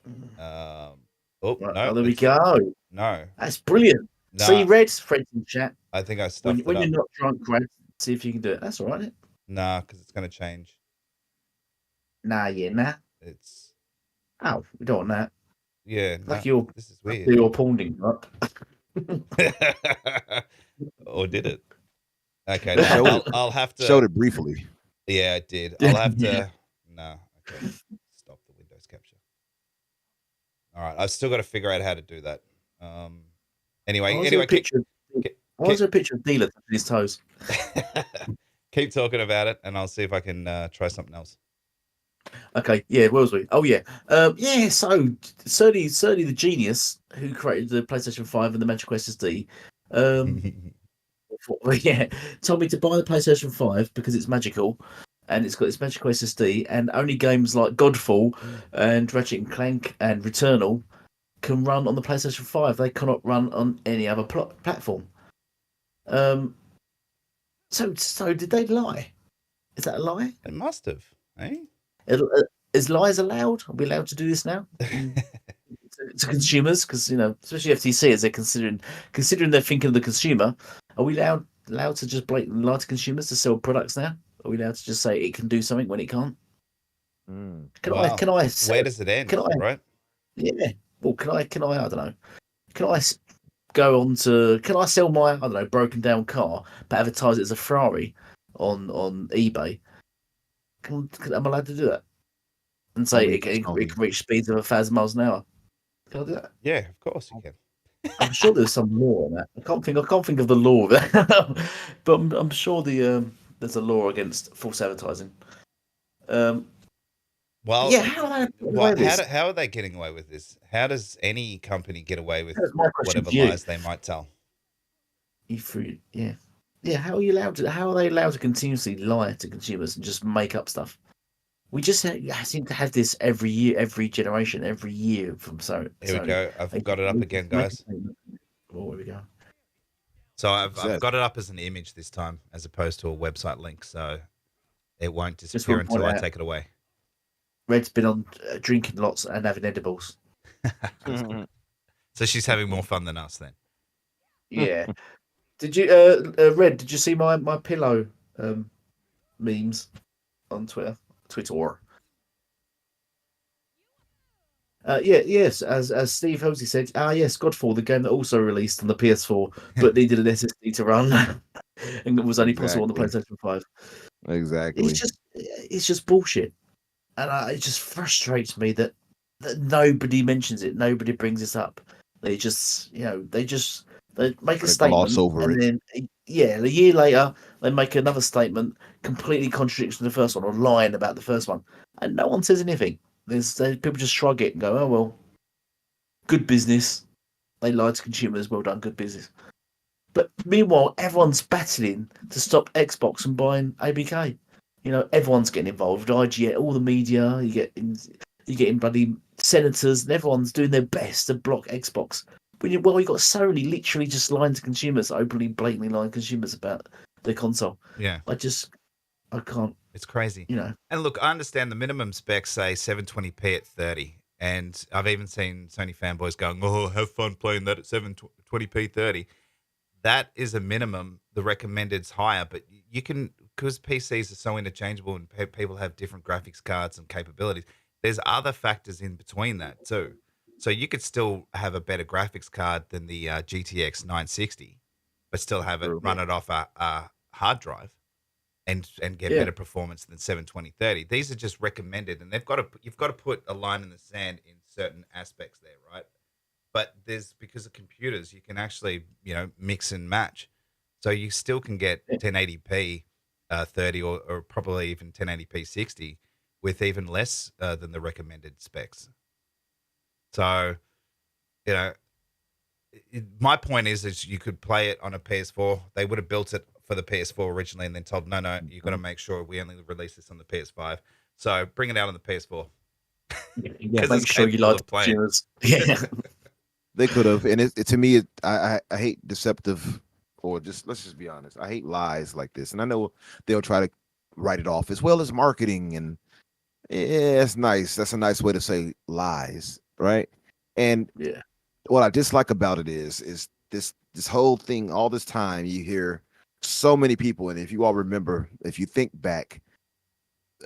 Right, No, there we it's- go. No, That's brilliant. no. See, Red, friends in chat. I think I stuffed When it you're up. not drunk, Red, see if you can do it. That's all right. Nah, because it's going to change. Nah. It's Oh, we don't want that. yeah. Like no, you're, this is like weird. you're porning, right? Or did it? Okay, It no, showed I'll have to. Showed it briefly. Yeah, it did. I'll have to. Yeah. No, okay. Stop the Windows capture. All right, I've still got to figure out how to do that. Anyway, Why is there a keep, picture? Why is there a picture of Dealer touching his toes? keep talking about it, and I'll see if I can try something else. Okay, yeah, where was we? Oh yeah, yeah. So Sony the genius who created the PlayStation 5 and the Magic SSD, yeah, told me to buy the PlayStation 5 because it's magical, and it's got its magical SSD, and only games like Godfall and Ratchet and Clank and Returnal can run on the PlayStation 5. They cannot run on any other platform. So did they lie? Is that a lie? It must have, eh? Is lies allowed? Are we allowed to do this now to consumers? Because especially FTC, as they're considering they're thinking of the consumer. Are we allowed to just blatantly lie to consumers to sell products now? Are we allowed to just say it can do something when it can't? Can I? Where does it end? Can I? Right? Yeah. Well, can I? I don't know. Can I go on to? Can I sell my broken down car but advertise it as a Ferrari on eBay? Am I allowed to do that? And say it can reach speeds of 1,000 miles an hour. Can I do that? Yeah, of course you can. I'm sure there's some law on that. I can't think of the law of that, but I'm sure there's a law against false advertising. Well, yeah, how are they getting away with this? How does any company get away with That's my question whatever to you. lies they might tell? Yeah. How are they allowed to continuously lie to consumers and just make up stuff? We just seem to have this every year, every generation, every year from Sony. Here we go. I've got it up again, guys. Oh, here we go. So I've Success. got it up as an image this time, as opposed to a website link, so it won't Just disappear want to until point I out, take it away. Red's been on drinking lots and having edibles. So she's having more fun than us then. Yeah. Did you, Red? Did you see my pillow memes on Twitter? Yes. As Steve Hosey said, yes, Godfall, the game that also released on the PS4 but needed an SSD to run, and it was only possible on the PlayStation 5. Exactly. It's just bullshit, and it just frustrates me that nobody mentions it, nobody brings this up. They just, they make a statement, gloss over and it. then a year later they make another statement completely contradicting the first one or lying about the first one, and no one says anything. People just shrug it and go, "Oh well, good business. They lied to consumers. Well done, good business." But meanwhile, everyone's battling to stop Xbox from buying ABK. Everyone's getting involved. IGN, all the media. You're getting bloody senators, and everyone's doing their best to block Xbox. But you got Sony literally just lying to consumers, openly, blatantly lying to consumers about their console. Yeah. I can't. It's crazy. And look, I understand the minimum specs say 720p at 30. And I've even seen Sony fanboys going, "Oh, have fun playing that at 720p 30." That is a minimum. The recommended's higher, but you can, because PCs are so interchangeable and people have different graphics cards and capabilities, there's other factors in between that too. So you could still have a better graphics card than the GTX 960, but still have it run it off a hard drive and get better performance than 720/30. These are just recommended, and you've got to put a line in the sand in certain aspects there, right? But because of computers, you can actually, mix and match. So you still can get 1080p 30 or probably even 1080p 60 with even less than the recommended specs. So, my point is you could play it on a PS4. They would have built it for the PS4 originally and then told, no, you've got to make sure we only release this on the PS5. So bring it out on the PS4. Yeah, make sure you like consumers. Yeah. They could have, and to me, I hate deceptive, or let's just be honest. I hate lies like this, and I know they'll try to write it off as well as marketing, and it's nice. That's a nice way to say lies, right? And what I dislike about it is this whole thing. All this time, you hear so many people, and if you all remember, if you think back,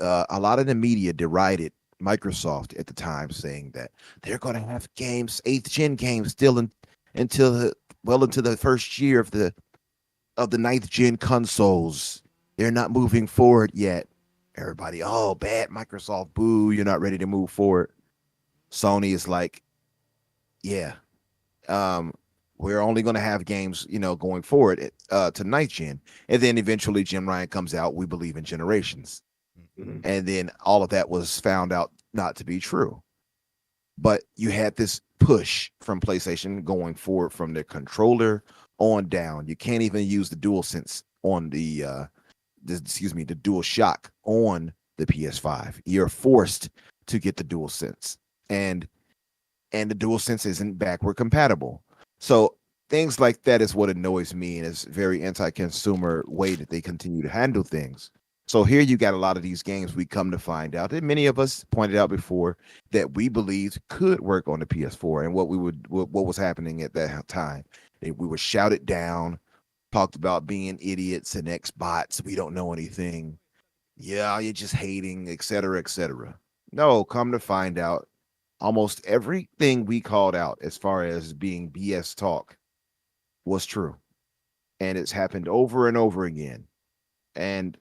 a lot of the media derided Microsoft at the time, saying that they're going to have games, 8th gen games, still into the first year of the 9th gen consoles. They're not moving forward yet. Everybody, oh, bad Microsoft, boo! You're not ready to move forward. Sony is like, yeah, we're only going to have games, going forward to 9th gen, and then eventually Jim Ryan comes out. We believe in generations. And then all of that was found out not to be true. But you had this push from PlayStation going forward from their controller on down. You can't even use the DualSense on the DualShock on the PS5. You're forced to get the DualSense. And the DualSense isn't backward compatible. So things like that is what annoys me, and it's very anti-consumer way that they continue to handle things. So here you got a lot of these games we come to find out that many of us pointed out before that we believed could work on the PS4, and what was happening at that time. We were shouted down, talked about being idiots and Xbots. We don't know anything. Yeah, you're just hating, etc., etc. No, come to find out, almost everything we called out as far as being BS talk was true, and it's happened over and over again. And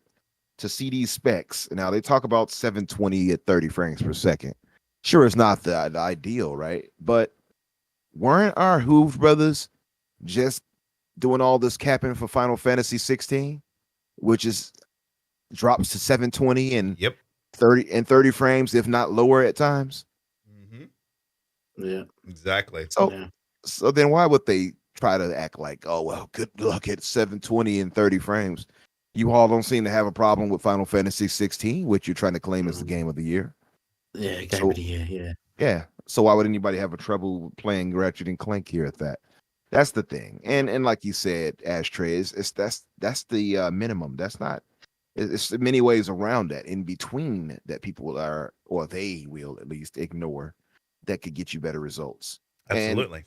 to see these specs. Now they talk about 720 at 30 frames per second. Sure, it's not the ideal, right? But weren't our Hoove brothers just doing all this capping for Final Fantasy 16, which is drops to 720 and 30 frames, if not lower at times? Yeah, exactly. So then why would they try to act like, oh well, good luck at 720 and 30 frames? You all don't seem to have a problem with Final Fantasy 16, which you're trying to claim as the game of the year. Yeah, game of the year, yeah. Yeah. So why would anybody have a trouble playing Ratchet and Clank here at that? That's the thing. And like you said, Ashtray, that's the minimum. That's not. It's many ways around that, in between, that people are, or they will at least ignore, that could get you better results. And Absolutely.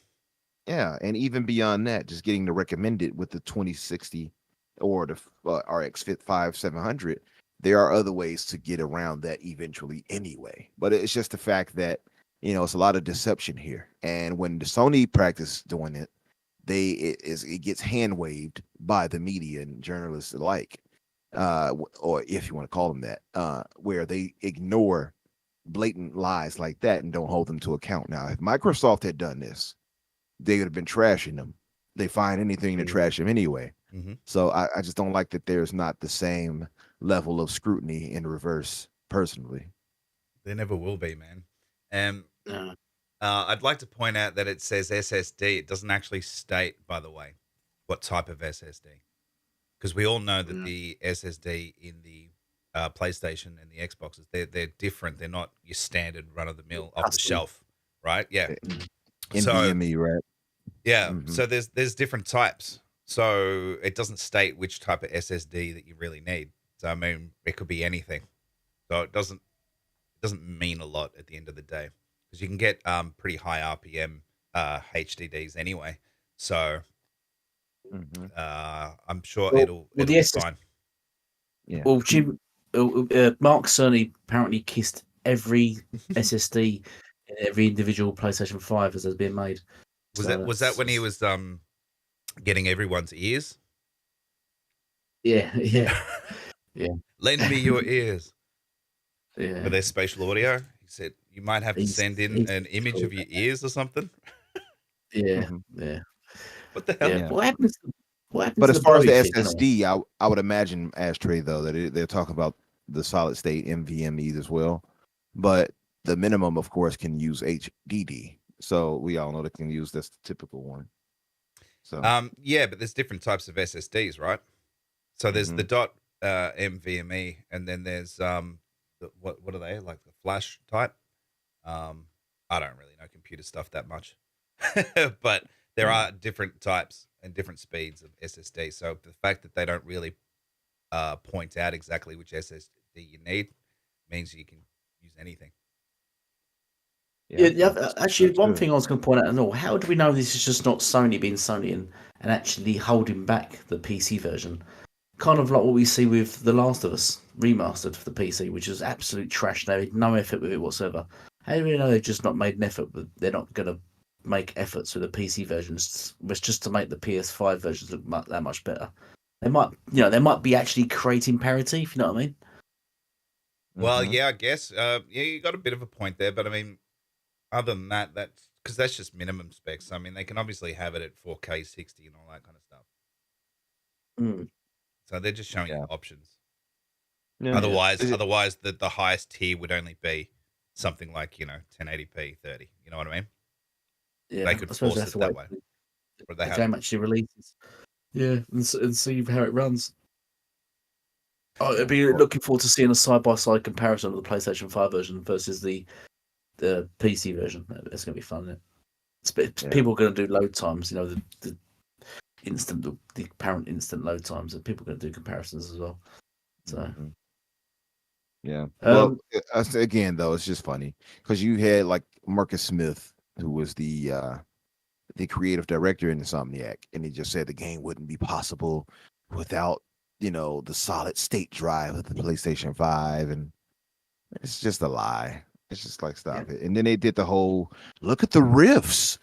yeah, and even beyond that, just getting the recommended with the 2060 or the RX Fit 5 700, there are other ways to get around that eventually anyway. But it's just the fact that, it's a lot of deception here. And when the Sony practice doing it, it gets hand waved by the media and journalists alike, or if you want to call them that, where they ignore blatant lies like that and don't hold them to account. Now, if Microsoft had done this, they would have been trashing them. They find anything to trash them anyway. Mm-hmm. So I just don't like that there's not the same level of scrutiny in reverse, personally. There never will be, man. And No. I'd like to point out that it says SSD. It doesn't actually state, by the way, what type of SSD. Because we all know that the SSD in the PlayStation and the Xboxes, they're different. They're not your standard run-of-the-mill off the shelf, right? Yeah. NVMe, right? Yeah. Mhm. So there's different types. So it doesn't state which type of SSD that you really need. So I mean, it could be anything. So it doesn't mean a lot at the end of the day, because you can get pretty high RPM HDDs anyway. So I'm sure it'll be fine. Yeah. Well, Jim, Mark Cerny apparently kissed every SSD in every individual PlayStation 5 as has been made. Was that when he was getting everyone's ears? Yeah. Yeah. Lend me your ears. Yeah. For their spatial audio. He said you might have to send in an image of your ears or something. Yeah. Yeah. What the hell? Yeah. What happens? But as far as the SSD, I would imagine, Ashtray, though, that they're talking about the solid state NVMe's as well. But the minimum, of course, can use HDD. So we all know they can use, that's the typical one. So yeah, but there's different types of SSDs, right? So there's the dot NVMe, and then there's what are they, like the flash type? I don't really know computer stuff that much, but there are different types and different speeds of SSD. So the fact that they don't really point out exactly which SSD you need means you can use anything. Yeah, actually, one thing I was going to point out as well, how do we know this is just not Sony being Sony and actually holding back the PC version? Kind of like what we see with The Last of Us remastered for the PC, which is absolute trash. They had no effort with it whatsoever. How do we know they've just not made an effort? They're not going to make efforts with the PC versions. It's just to make the PS5 versions look that much better. They might be actually creating parity, if you know what I mean. Well, yeah, I guess. Yeah, you got a bit of a point there, but I mean, other than that, that's because that's just minimum specs. I mean, they can obviously have it at 4K 60 and all that kind of stuff. So they're just showing you options. Yeah, otherwise, the highest tier would only be something like 1080p 30. You know what I mean? Yeah, they could force it that way. But they game actually releases. Yeah, and see how it runs. I'd be looking forward to seeing a side-by-side comparison of the PlayStation 5 version versus the PC version. It's going to be fun, isn't it? People are going to do load times, the apparent instant load times, and people are going to do comparisons as well. So, yeah. Well, again, though, it's just funny because you had like Marcus Smith, who was the creative director in Insomniac, and he just said the game wouldn't be possible without the solid state drive of the PlayStation 5, and it's just a lie. It's just like, stop it. And then they did the whole, look at the rifts.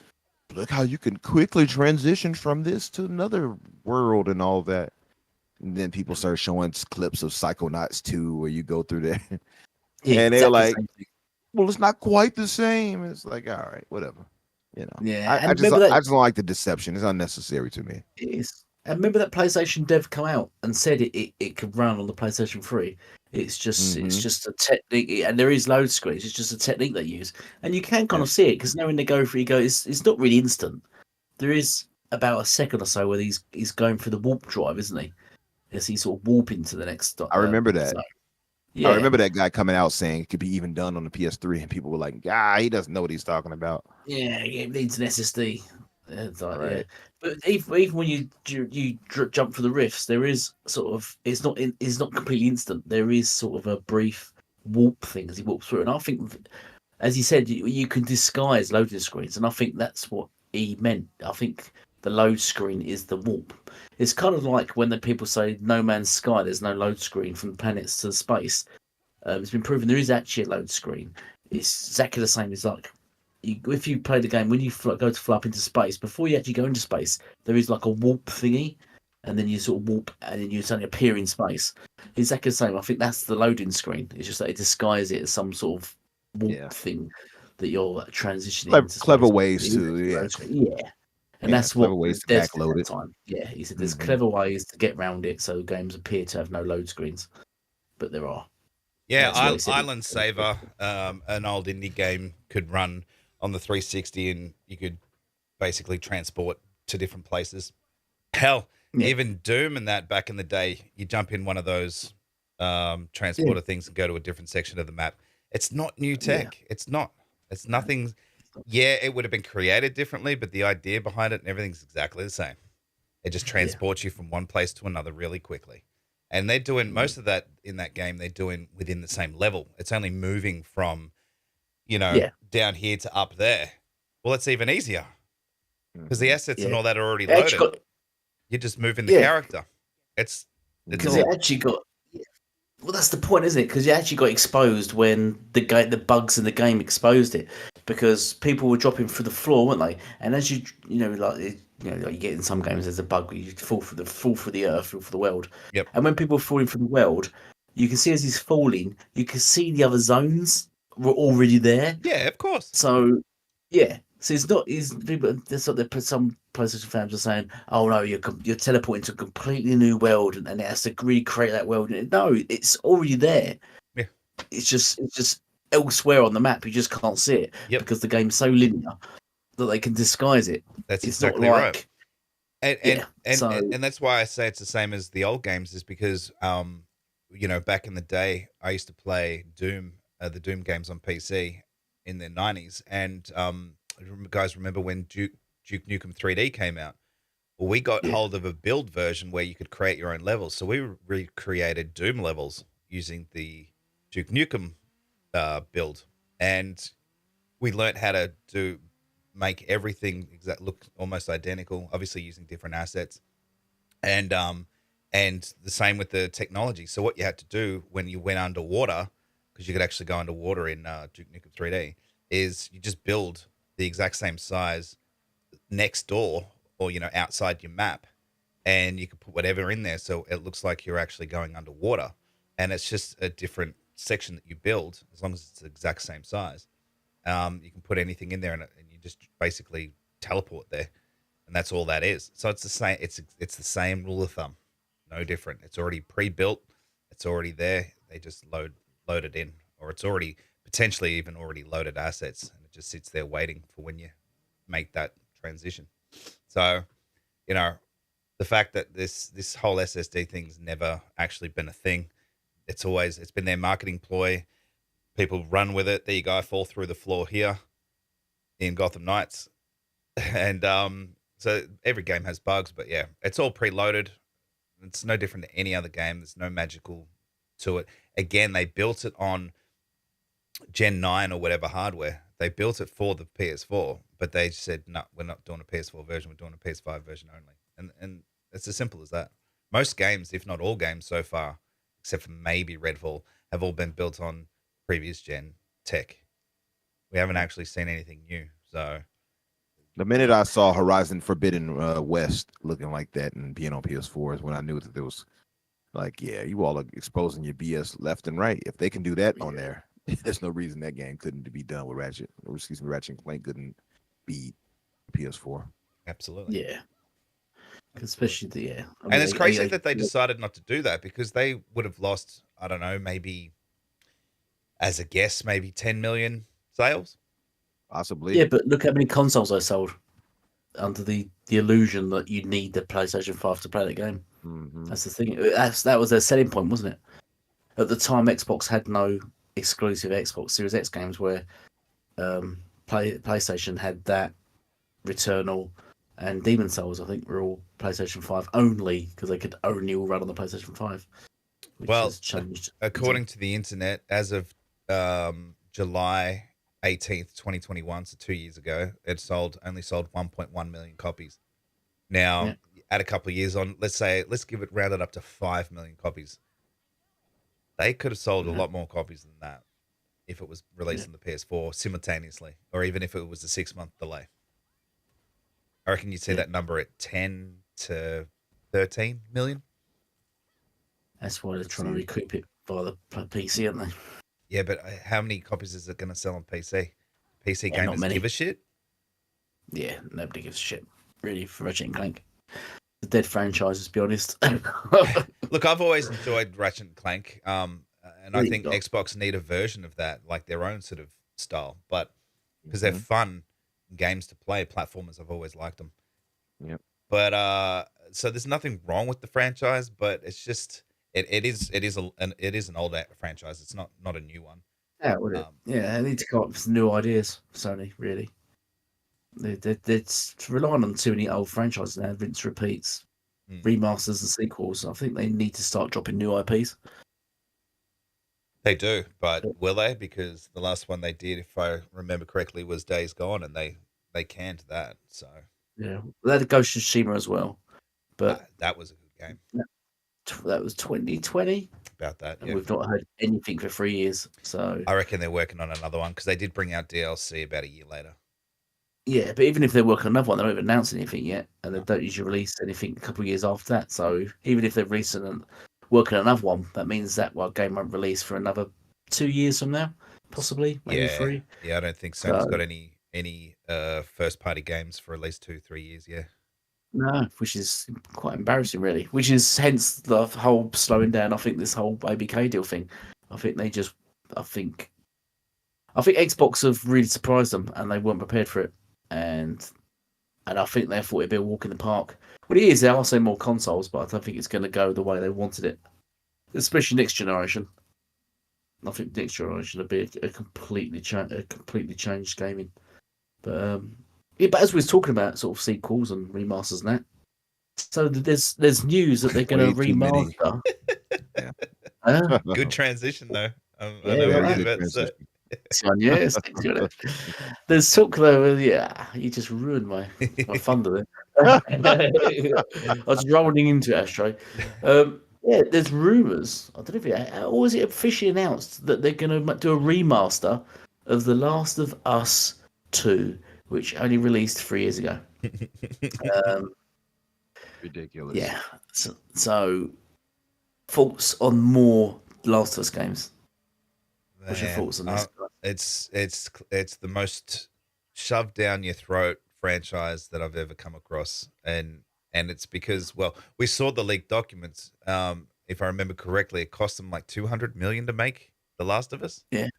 Look how you can quickly transition from this to another world and all that. And then people start showing clips of Psychonauts 2 where you go through there. And they're like, well, it's not quite the same. It's like, all right, whatever. Yeah, I just don't like the deception. It's unnecessary to me. It is. And remember that PlayStation dev come out and said it could run on the PlayStation 3. It's just a technique, and there is load screens. It's just a technique they use, and you can kind of see it because now when they go through, it's not really instant. There is about a second or so where he's going through the warp drive, isn't he? As he's sort of warping to the next. I remember that. Zone. Yeah. I remember that guy coming out saying it could be even done on the PS3, and people were like, he doesn't know what he's talking about. Yeah, it needs an SSD. It's like, yeah. Right. But even when you jump through the rifts, there is sort of it's not completely instant. There is sort of a brief warp thing as he walks through, and I think, as you said, you can disguise loading screens, and I think that's what he meant. I think the load screen is the warp. It's kind of like when the people say No Man's Sky, there's no load screen from planets to space. It's been proven there is actually a load screen. It's exactly the same as like if you play the game when you go to fly up into space. Before you actually go into space, there is like a warp thingy, and then you sort of warp, and then you suddenly appear in space. It's exactly the same. I think that's the loading screen. It's just that it disguises it as some sort of warp thing that you're transitioning into Clever space. ways to Yeah. And that's clever what ways to Dev said backload at it. the time. Yeah, he said there's Mhm. clever ways to get around it so games appear to have no load screens, but there are. Yeah, That's what he said. Island Saver, an old indie game, could run on the 360, and you could basically transport to different places. Hell, Yeah. even Doom and that back in the day, you jump in one of those transporter things and go to a different section of the map. It's not new tech. It's not. It's nothing. Yeah, it would have been created differently, but the idea behind it and everything's exactly the same. It just transports you from one place to another really quickly. And they're doing most of that in that game, they're doing within the same level. It's only moving from, down here to up there. Well, it's even easier because the assets and all that are already loaded. You're just moving the character. It's because it actually got. Well, that's the point, isn't it? Because it actually got exposed when the bugs in the game exposed it, because people were dropping through the floor, weren't they? And as like you get in some games, there's a bug where you fall through the earth, fall through the world. Yep. And when people are falling from the world, you can see as he's falling, you can see the other zones were already there. Yeah, of course. So, yeah. So it's not. There's some PlayStation fans are saying, "Oh no, you're teleporting to a completely new world, and it has to recreate that world." No, it's already there. Yeah. It's just elsewhere on the map. You just can't see it because the game's so linear that they can disguise it. That's it's exactly not right. And that's why I say it's the same as the old games, is because back in the day I used to play Doom, the Doom games on PC in the 90s, and guys remember when Duke Nukem 3D came out? Well, we got hold of a build version where you could create your own levels, so we recreated Doom levels using the Duke Nukem build, and we learnt how to make everything look almost identical, obviously using different assets, and the same with the technology. So what you had to do when you went underwater, because you could actually go underwater in Duke Nukem 3D, is you just build the exact same size next door or outside your map, and you can put whatever in there so it looks like you're actually going underwater, and it's just a different section that you build as long as it's the exact same size. You can put anything in there, and you just basically teleport there, and that's all that is. So it's the same. It's the same rule of thumb, no different. It's already pre-built. It's already there. They just load it in, or it's already potentially even already loaded assets, and it just sits there waiting for when you make that transition. So, the fact that this whole SSD thing's never actually been a thing. It's been their marketing ploy. People run with it. There you go. I fall through the floor here in Gotham Knights. And so every game has bugs, but yeah, it's all preloaded. It's no different to any other game. There's no magical to it. Again, they built it on Gen 9 or whatever hardware. They built it for the PS4, but they said, no, we're not doing a PS4 version. We're doing a PS5 version only. And it's as simple as that. Most games, if not all games so far, except for maybe Redfall, have all been built on previous gen tech. We haven't actually seen anything new. So the minute I saw Horizon Forbidden West looking like that and being on PS4 is when I knew that there was like, yeah, you all are exposing your BS left and right. If they can do that on there, there's no reason that game couldn't be done with Ratchet and Clank couldn't be PS4. Absolutely. Yeah. Especially and it's crazy that they decided not to do that, because they would have lost, I don't know, maybe as a guess, maybe 10 million sales. Possibly. Yeah, but look how many consoles they sold under the illusion that you need the PlayStation 5 to play the game. Mm-hmm. That's the thing. That was their selling point, wasn't it? At the time, Xbox had no exclusive Xbox Series X games, where PlayStation had that Returnal, and Demon Souls, I think, were all PlayStation 5 only because they could only all run on the PlayStation 5, which has changed. According to the internet, as of July 18th, 2021, so 2 years ago, it only sold 1.1 million copies. Now, add a couple of years on, let's give it rounded up to 5 million copies. They could have sold a lot more copies than that if it was released on the PS4 simultaneously, or even if it was a 6-month delay. I reckon you'd see that number at 10 to 13 million. That's why they're trying to recoup it via the PC, aren't they? Yeah, but how many copies is it going to sell on PC? PC gamers give a shit? Yeah, nobody gives a shit, really, for Ratchet and Clank. The dead franchise, to be honest. Look, I've always enjoyed Ratchet and Clank, and I think Xbox need a version of that, like their own sort of style, but because they're fun games to play, platformers, I've always liked them. Yep. But so there's nothing wrong with the franchise, but it's just it is an old franchise. It's not a new one. Yeah, would it? They need to come up with some new ideas. Sony, really. They're relying on too many old franchises now. Rinse repeats, remasters and sequels. I think they need to start dropping new IPs. They do, but will they? Because the last one they did, if I remember correctly, was Days Gone, and they canned that. So yeah, they had Ghost of Tsushima as well, but that was a good game. That was 2020. About that, and we've not heard anything for 3 years. So I reckon they're working on another one because they did bring out DLC about a year later. Yeah, but even if they're working on another one, they don't even announce anything yet, and they don't usually release anything a couple of years after that. So even if they're releasing and working on another one, that means that game won't release for another 2 years from now, possibly, maybe 3. Yeah, I don't think Sony's got any first party games for at least 2-3 years. Yeah. No, which is quite embarrassing, really. Which is hence the whole slowing down. I think this whole ABK deal thing. I think Xbox have really surprised them, and they weren't prepared for it. And I think they thought it'd be a walk in the park. Well, it is. There are more consoles, but I don't think it's going to go the way they wanted it, especially next generation. I think next generation will be a completely changed gaming. But but as we was talking about sort of sequels and remasters and that, so there's news that they're going to remaster. Good transition though. I know what you're about to say. Yes, there's talk though. Yeah, you just ruined my thunder there. I was rolling into it, Ashtray. There's rumours. I don't know if or is it officially announced that they're going to do a remaster of The Last of Us 2, which only released 3 years ago. Ridiculous. Yeah. So thoughts on more Last of Us games? What's your thoughts on this? It's the most shoved down your throat franchise that I've ever come across, and it's because we saw the leaked documents. If I remember correctly, it cost them like $200 million to make The Last of Us. Yeah.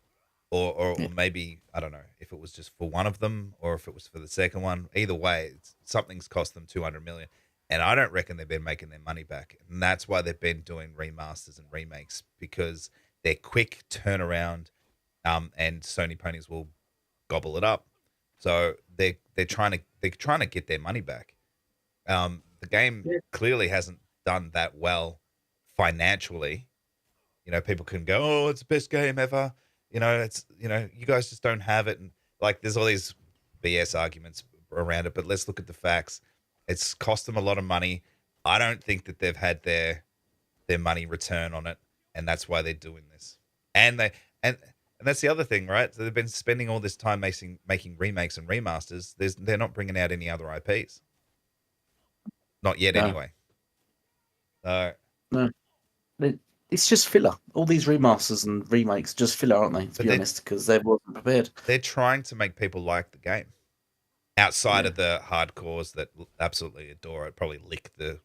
Or maybe I don't know if it was just for one of them or if it was for the second one. Either way, something's cost them $200 million, and I don't reckon they've been making their money back. And that's why they've been doing remasters and remakes, because they're quick turnaround, and Sony ponies will gobble it up. So they're trying to get their money back. The game clearly hasn't done that well financially. People can go, "Oh, it's the best game ever." It's you guys just don't have it, and like there's all these BS arguments around it. But let's look at the facts. It's cost them a lot of money. I don't think that they've had their money return on it, and that's why they're doing this. And that's the other thing, right? So they've been spending all this time making remakes and remasters. They're not bringing out any other IPs, not yet, anyway. So no, it's just filler. All these remasters and remakes just filler, aren't they? To be honest, because they wasn't prepared. They're trying to make people like the game, outside of the hardcores that absolutely adore it, probably lick the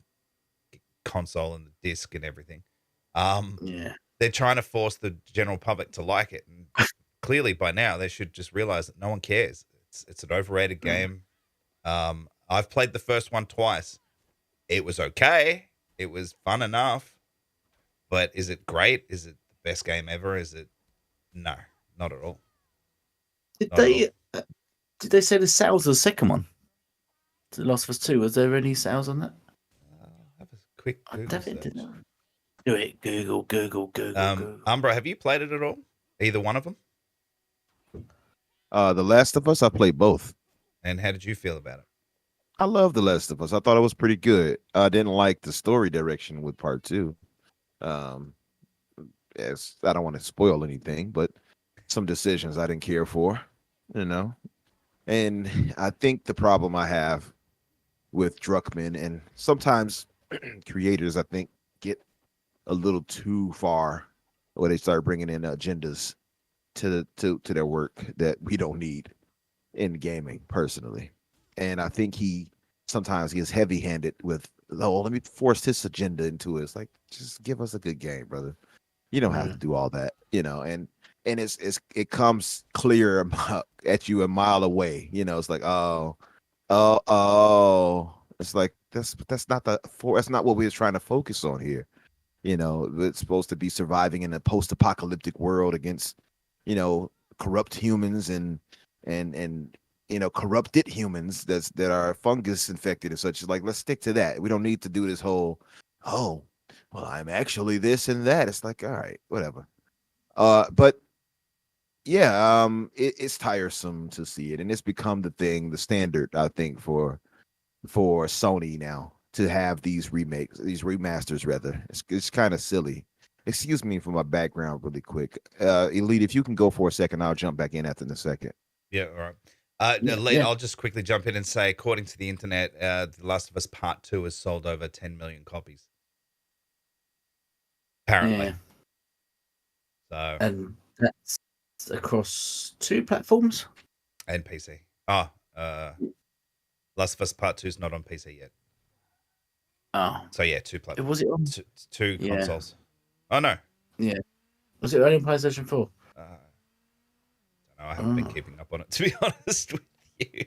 console and the disc and everything. They're trying to force the general public to like it, and clearly by now they should just realize that no one cares. It's an overrated game. I've played the first one twice. It was okay. It was fun enough. But is it great? Is it the best game ever? Is it? No, not at all. Did they say the sales of the second one? The Last of Us 2. Was there any sales on that? Have a quick I Google definitely search. didn't know. Do it. Google. Google. Umbra, have you played it at all? Either one of them? The Last of Us, I played both. And how did you feel about it? I love The Last of Us. I thought it was pretty good. I didn't like the story direction with part 2. As I don't want to spoil anything, but some decisions I didn't care for, you know. And I think the problem I have with Druckmann and sometimes creators, I think, get a little too far where they start bringing in agendas to their work that we don't need in gaming personally. And I think he sometimes gets heavy-handed with, oh, let me force this agenda into it. It's like, just give us a good game, brother. You don't have to do all that, you know. And it comes clear at you a mile away. You know, it's like, oh. It's like that's not that's not what we was trying to focus on here. You know, it's supposed to be surviving in a post-apocalyptic world against, you know, corrupt humans and you know, corrupted humans that are fungus infected and such. Like, let's stick to that. We don't need to do this whole, oh, well, I'm actually this and that. It's like, all right, whatever. But yeah, it's tiresome to see it, and it's become the standard, I think, for Sony now to have these remasters rather. It's kind of silly. Excuse me for my background really quick. Elite, if you can go for a second, I'll jump back in after the second. Yeah, all right. Elite, I'll just quickly jump in and say, according to the internet, The Last of Us Part 2 has sold over 10 million copies. Apparently. Yeah. So, and that's across 2 platforms and PC. Last of Us Part 2 is not on PC yet. Oh, so yeah, 2 platforms. Was it on two consoles? Oh no. Yeah. Was it only on PlayStation 4? I don't know. I haven't been keeping up on it, to be honest with you.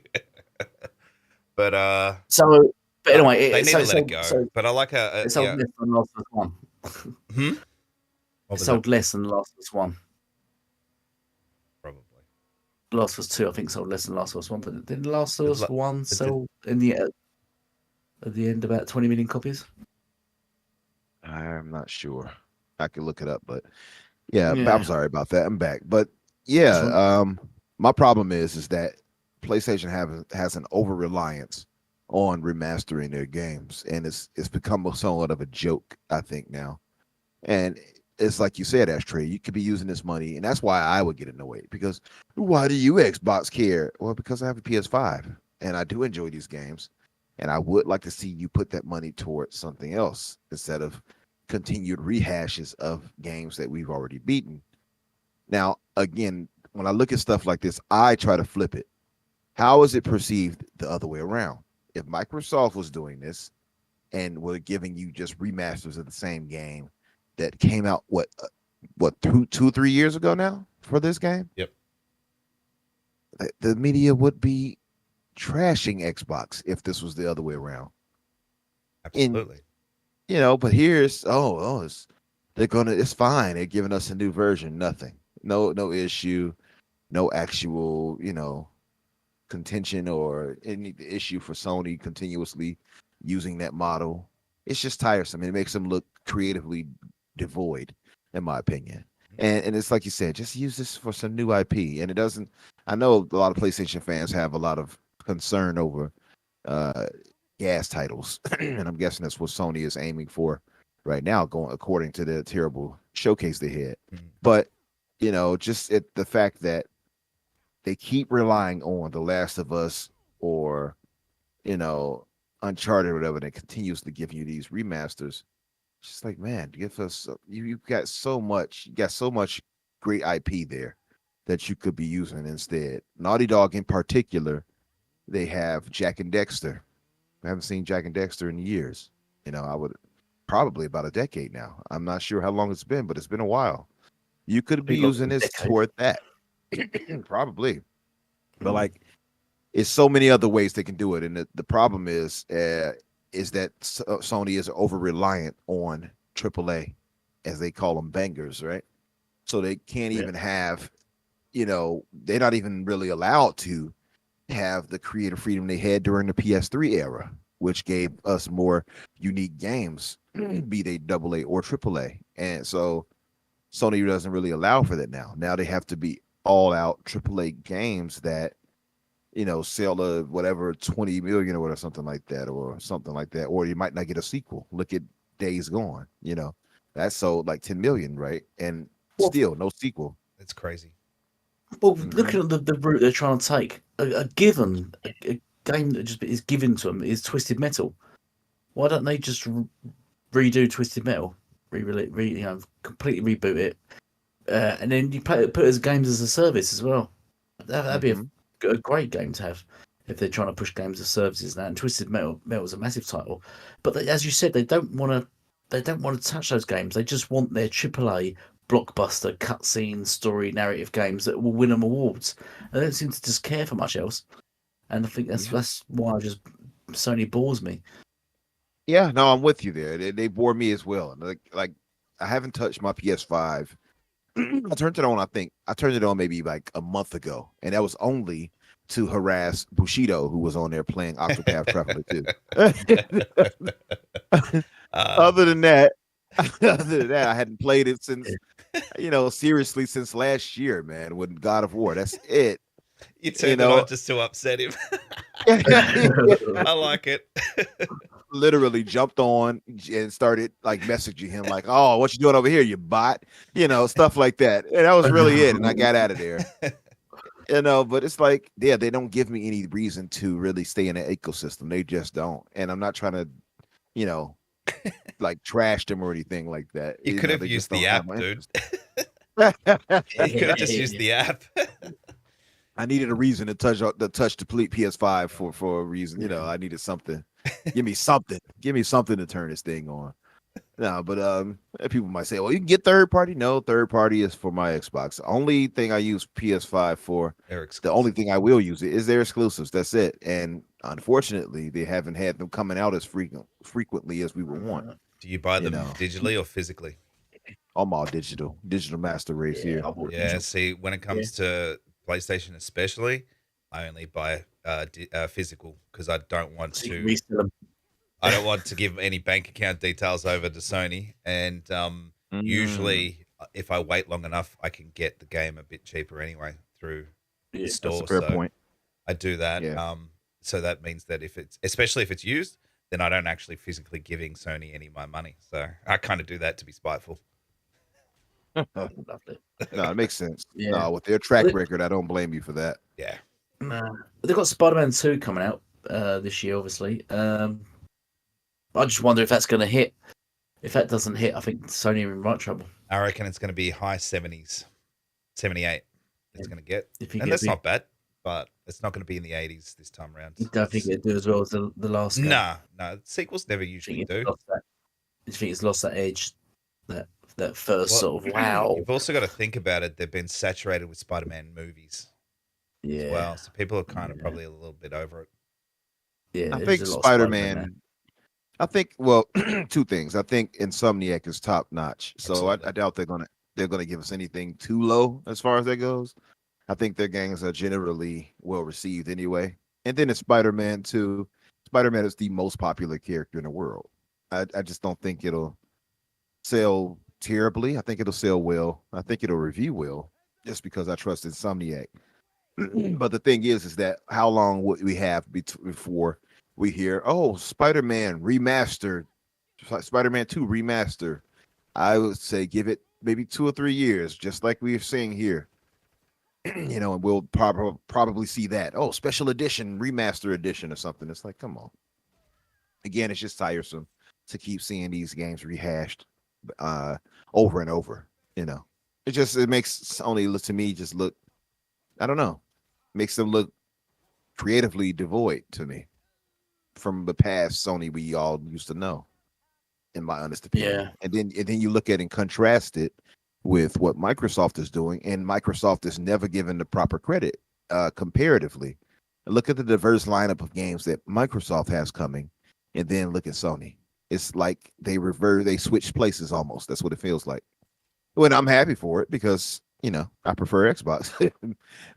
But anyway, they need to let it go. But I like how it sold less than Last of Us 1. It sold less than Last of Us 1. Probably. Last of Us 2, I think, sold less than Last of Us 1. But did Last of Us 1 sell in the at the end about 20 million copies? I'm not sure. I could look it up, but yeah. I'm sorry about that. I'm back. But yeah, my problem is that PlayStation has an over reliance on remastering their games, and it's become somewhat of a joke, I think, now. And it's like you said, Ashtray, you could be using this money, and that's why I would get annoyed, because why do you Xbox care? Well, because I have a PS5 and I do enjoy these games, and I would like to see you put that money towards something else instead of continued rehashes of games that we've already beaten. Now, again, when I look at stuff like this, I try to flip it. How is it perceived the other way around? If Microsoft was doing this and were giving you just remasters of the same game that came out, what 2-3 years ago now for this game? Yep. The media would be trashing Xbox if this was the other way around. Absolutely. And, but here's it's fine. They're giving us a new version. Nothing. No issue. No actual, contention or any issue for Sony continuously using that model. It's just tiresome. It makes them look creatively devoid, in my opinion. And it's like you said, just use this for some new IP. And it doesn't. I know a lot of PlayStation fans have a lot of concern over gas titles, and I'm guessing that's what Sony is aiming for right now, going according to the terrible showcase they had. But just the fact that they keep relying on The Last of Us or Uncharted or whatever, that continues to give you these remasters. It's just like, man, give us you've got so much, great IP there that you could be using instead. Naughty Dog in particular, they have Jack and Dexter. I haven't seen Jack and Dexter in years. I would probably about a decade now. I'm not sure how long it's been, but it's been a while. You could be using this toward that. Probably. But it's so many other ways they can do it. And the problem is that Sony is over reliant on AAA, as they call them, bangers, right? So they can't even have, they're not even really allowed to have the creative freedom they had during the PS3 era, which gave us more unique games, be they AA or AAA. And so Sony doesn't really allow for that now. Now they have to be all out AAA games that, sell whatever 20 million or something like that, or you might not get a sequel. Look at Days Gone, that sold like 10 million, right? And still no sequel. It's crazy. Well, looking at the route they're trying to take, a game that just is given to them is Twisted Metal. Why don't they just redo Twisted Metal, completely reboot it, and then you put it as games as a service as well? That'd be a great game to have if they're trying to push games as services now. And Twisted Metal is a massive title, but as you said, they don't want to touch those games. They just want their AAA blockbuster cutscene story narrative games that will win them awards. They don't seem to just care for much else, and I think that's why Sony bores me. Yeah, no, I'm with you there. They bore me as well. Like I haven't touched my PS5. I turned it on. I think I turned it on maybe like a month ago, and that was only to harass Bushido, who was on there playing Octopath Traveler 2. Other than that, I hadn't played it since, seriously since last year, man. When God of War, that's it. You turned it on just to upset him. I like it. Literally jumped on and started like messaging him like, "Oh, what you doing over here, you bot?" Stuff like that. And that was really it. And I got out of there. But it's like, yeah, they don't give me any reason to really stay in the ecosystem. They just don't. And I'm not trying to, like trash them or anything like that. You could have used the app, dude. You could have just used the app. I needed a reason to touch the PS5 for a reason. I needed something. Give me something to turn this thing on. No, but people might say, well, you can get third party. No, third party is for my Xbox. The only thing I use PS5 for, the only thing I will use it is their exclusives. That's it. And unfortunately, they haven't had them coming out as frequently as we would want. Do you buy them digitally or physically? I'm all digital master race here. Yeah, see, when it comes to PlayStation especially, I only buy physical because I don't want to give any bank account details over to Sony. And usually, if I wait long enough, I can get the game a bit cheaper anyway through the store. That's a fair point. I do that. Yeah. So that means that especially if it's used, then I don't actually physically giving Sony any of my money. So I kind of do that to be spiteful. No, it makes sense. Yeah. No, with their track record, I don't blame you for that. Yeah. They've got Spider-Man 2 coming out this year, obviously. I just wonder if that's going to hit. If that doesn't hit, I think Sony are in right trouble. I reckon it's going to be high 70s, 78. It's going to get, and that's not bad, but it's not going to be in the 80s this time around. You don't think it'll do as well as the last game? No. Sequels never usually do. You think it's lost that edge, that first sort of wow. You've also got to think about it. They've been saturated with Spider-Man movies as well, so people are kind of probably a little bit over it. Yeah, I think Spider-Man. I think two things. I think Insomniac is top notch, so I doubt they're gonna give us anything too low as far as that goes. I think their games are generally well received anyway. And then it's Spider-Man 2. Spider-Man is the most popular character in the world. I just don't think it'll sell terribly. I think it'll sell well. I think it'll review well, just because I trust Insomniac. But the thing is that how long would we have before we hear, oh, Spider-Man remastered, Spider-Man 2 remaster? I would say give it maybe 2 or 3 years, just like we're seeing here. And we'll probably see that. Oh, special edition, remaster edition or something. It's like, come on. Again, it's just tiresome to keep seeing these games rehashed over and over. It makes Sony, to me, just look, I don't know, makes them look creatively devoid to me from the past Sony we all used to know, in my honest opinion. And then you look at and contrast it with what Microsoft is doing, and Microsoft is never given the proper credit comparatively. Look at the diverse lineup of games that Microsoft has coming, and then look at Sony. It's like they switch places almost. That's what it feels like. When I'm happy for it because I prefer Xbox,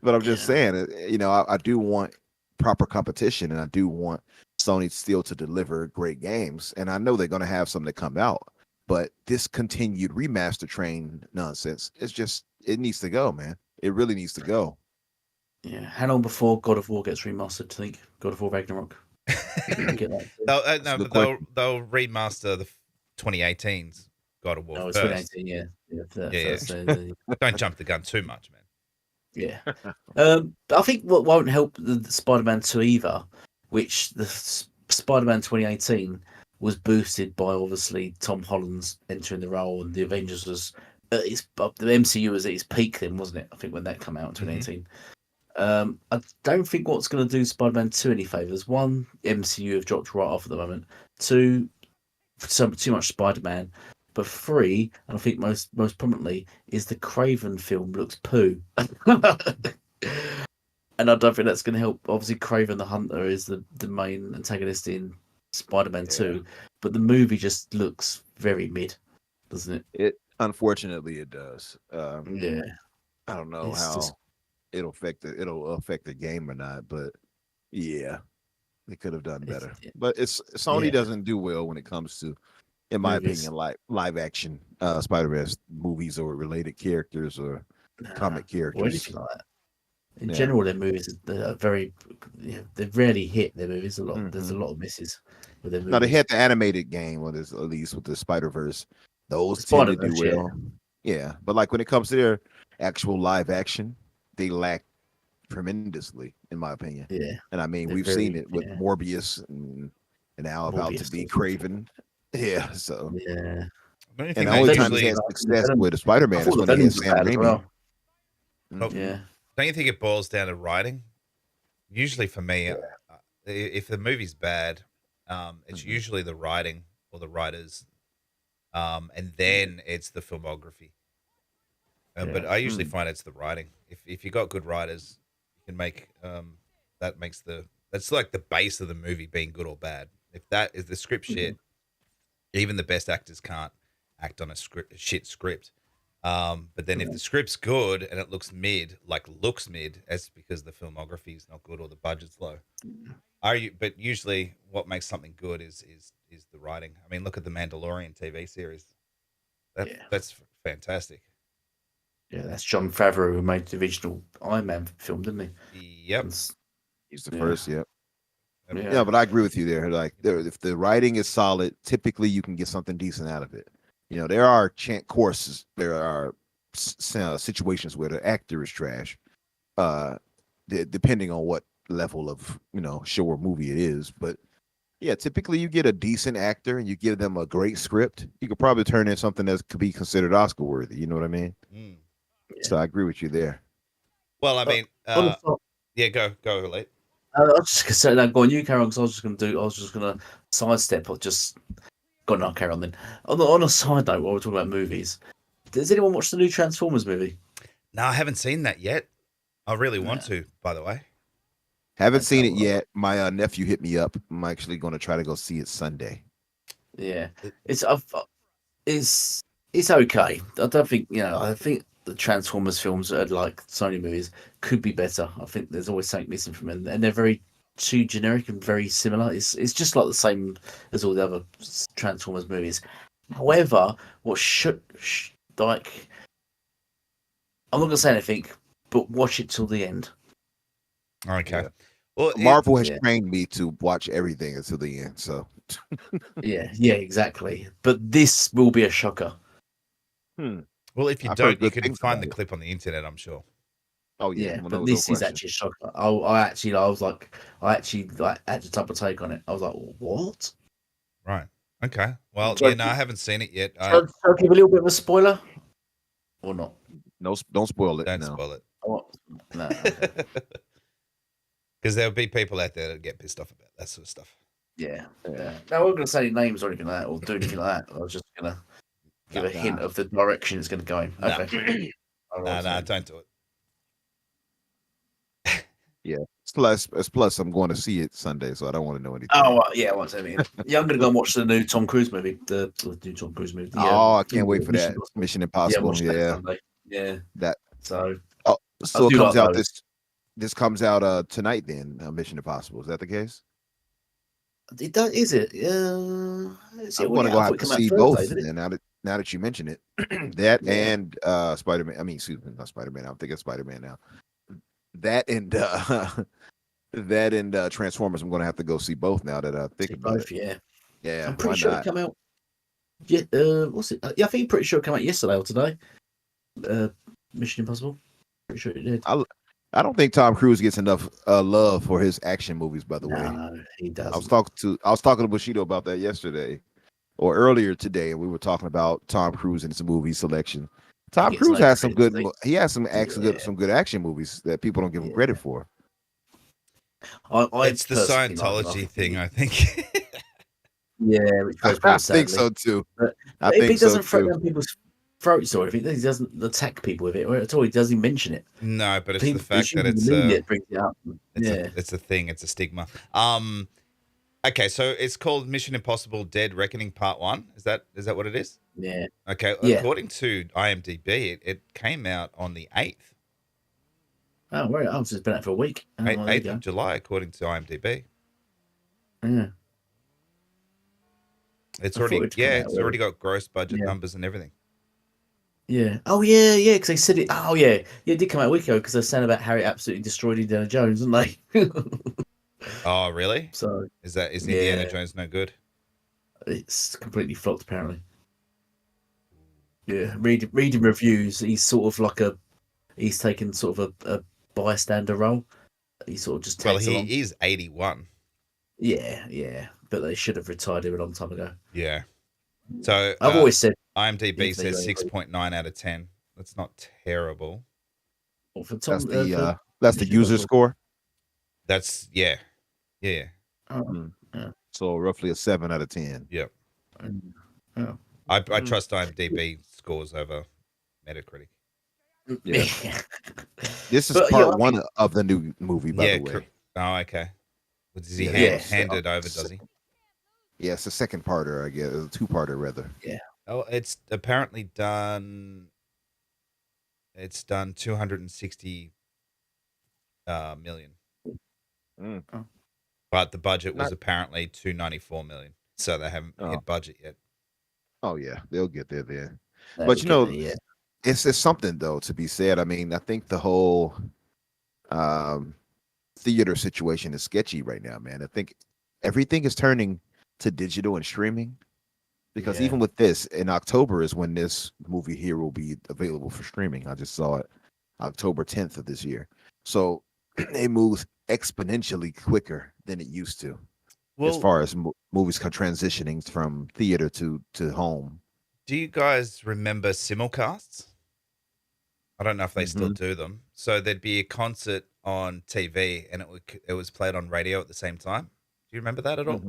but I'm just saying, I do want proper competition, and I do want Sony still to deliver great games. And I know they're going to have some that come out, but this continued remaster train nonsense, it needs to go, man. It really needs to go. Yeah. How long before God of War gets remastered? Do you think God of War Ragnarok? Get that. They'll remaster the 2018's God of War No, it's first. 2018. Yeah. Yeah. Don't jump the gun too much, man. Yeah. I think what won't help the Spider-Man 2 either, which the Spider-Man 2018 was boosted by obviously Tom Holland's entering the role, and the Avengers was the MCU was at its peak then, wasn't it? I think when that came out in 2018. I don't think what's going to do Spider-Man 2 any favors. One, MCU have dropped right off at the moment. Two, too much Spider-Man. But three, and I think most prominently, is the Craven film looks poo. And I don't think that's going to help. Obviously, Craven the Hunter is the main antagonist in Spider-Man 2, but the movie just looks very mid, doesn't it? Unfortunately, it does. Yeah. I don't know how it'll affect the game or not, but yeah, they could have done better. But Sony doesn't do well when it comes to, in my opinion, like live action Spider-Man movies or related characters or comic characters. Or anything like that. In general, their movies are very, they rarely hit their movies a lot. Mm-hmm. There's a lot of misses with their movies. No, they had the animated game, or at least with the Spider-Verse. Those tend to do well. Yeah, but like when it comes to their actual live action, they lack tremendously, in my opinion. Yeah, and I mean we've seen it with Morbius and now about to be Craven. Yeah, so yeah. And the only time he had success with a Spider-Man is when he had Sam Raimi. Yeah. Don't you think it boils down to writing? Usually for me, if the movie's bad, it's usually the writing or the writers, and then it's the filmography. But I usually find it's the writing. If you got good writers, you can make that's like the base of the movie being good or bad. If that is the script shit, even the best actors can't act on a shit script. But then if the script's good and it looks mid, that's because the filmography is not good or the budget's low. But usually what makes something good is the writing. I mean, look at the Mandalorian TV series. That's fantastic. Yeah, that's Jon Favreau who made the original Iron Man film, didn't he? Yep. He's the first, Yeah, but I agree with you there. Like, if the writing is solid, typically you can get something decent out of it. You know, there are courses, there are situations where the actor is trash, depending on what level of, show or movie it is. But yeah, typically you get a decent actor and you give them a great script, you could probably turn in something that could be considered Oscar worthy. You know what I mean? So I agree with you there. Well, I mean, go late. I was just gonna say that. Go on, you carry on, because I was just gonna sidestep or just. God, no, carry on then. On a side note, while we're talking about movies, does anyone watch the new Transformers movie? No, I haven't seen that yet. I really want to, by the way. Haven't seen it yet. My nephew hit me up. I'm actually going to try to go see it Sunday. Yeah, it's okay. I don't think I think the Transformers films that are like Sony movies could be better. I think there's always something missing from them, and they're very too generic and very similar. It's just like the same as all the other Transformers movies. However, what should like, I'm not gonna say anything, but watch it till the end. Okay. Yeah. Well, Marvel has trained me to watch everything until the end. So. yeah, exactly. But this will be a shocker. Well, if you don't, you can find the clip on the internet, I'm sure. Oh yeah, but this is actually a shocker. I actually had to type a take on it. I was like, what? Right. Okay. Well, I haven't seen it yet. Shall I give a little bit of a spoiler, or not? No, don't spoil it. Don't spoil it. No. Because there'll be people out there that get pissed off about that sort of stuff. Yeah. No, I wasn't gonna say names or anything like that, or do anything like that. I was just gonna give a hint of the direction it's gonna go in. Okay. No, don't do it. Yeah. Plus, I'm going to see it Sunday, so I don't want to know anything. Oh, yeah, I won't say anything. Yeah, I'm going to go and watch the new Tom Cruise movie. The new Tom Cruise movie. I can't wait for that. Mission Impossible. Yeah. That. So. So it comes out this. this comes out tonight. Then Mission Impossible. Is that the case? It does, is it? Is it I'm already gonna out? go I thought have it to came out see Thursday, both. did it? Then now that you mention it, that Yeah. and Spider Man. I mean, excuse me, not Spider Man. I'm thinking Spider Man now. That and that and Transformers. I'm gonna have to go see both now that I think See about it. both, yeah. Yeah, I'm why pretty sure it not? came out. Yeah, what's it? Yeah, I think pretty sure it came out yesterday or today. Mission Impossible. Pretty sure it did. I don't think Tom Cruise gets enough love for his action movies. By the way, No, he I was doesn't. talking to Bushido about that yesterday or earlier today, and we were talking about Tom Cruise and his movie selection. Tom gets Cruise no has some credit, good. does He has some Yeah. some good action movies that people don't give him Yeah. credit for. I It's the personally like them. Scientology thing, I think. Yeah, which goes I pretty think sadly. so too. But I if he think so doesn't throw too. down people's throats or anything, he doesn't attack people with it or at all. He doesn't mention it. No, but it's the People, fact that usually the media brings it up. Yeah. it's a thing, it's a stigma. Okay, so it's called Mission Impossible Dead Reckoning Part 1. Is that what it is? Yeah. Okay, Yeah. according to IMDb, it came out on the 8th. Oh, right. I've just been out for a week. Oh, well, there you 8th of go. July, according to IMDb. Yeah. It's I thought already it'd come out it's already got gross budget Yeah. numbers and everything. Yeah. Oh, yeah, because they said it. Oh, yeah. Yeah, it did come out a week ago because they're saying about how it absolutely destroyed Indiana Jones, didn't they? Oh, really? So, Is yeah. Indiana Jones no good? It's completely flopped, apparently. Yeah. Reading reviews, he's sort of like he's taken sort of a bystander role. He sort of just Well, tags along. he is 81. Yeah. But they should have retired him a long time ago. Yeah. So I've always said IMDb if they says don't agree. 6.9 out of 10. That's not terrible. Well, for Tom, That's the user score. That's yeah. Oh, Mm. yeah. So roughly a 7 out of 10. Yep. Yeah. I trust IMDb scores over Metacritic. Yeah. This is But, part yeah, I one of the new movie, by the way. Oh, okay. Well, does he Yeah. hand it over? Does he? Yeah, it's a second parter, I guess. It's a two-parter, rather. Yeah. Oh, it's apparently done. It's done 260 million. Mm. Oh. But the budget was apparently 294 million. So they haven't Oh. hit budget yet. Oh yeah, they'll get there then. They'll But you get know, there, yeah. it's something though to be said. I mean, I think the whole theater situation is sketchy right now, man. I think everything is turning to digital and streaming. Because Yeah. even with this, in October is when this movie here will be available for streaming. I just saw it October 10th of this year. So it moves exponentially quicker than it used to, as far as movies transitioning from theater to home. Do you guys remember simulcasts? I don't know if they still do them. So there'd be a concert on TV and it was played on radio at the same time. Do you remember that at all?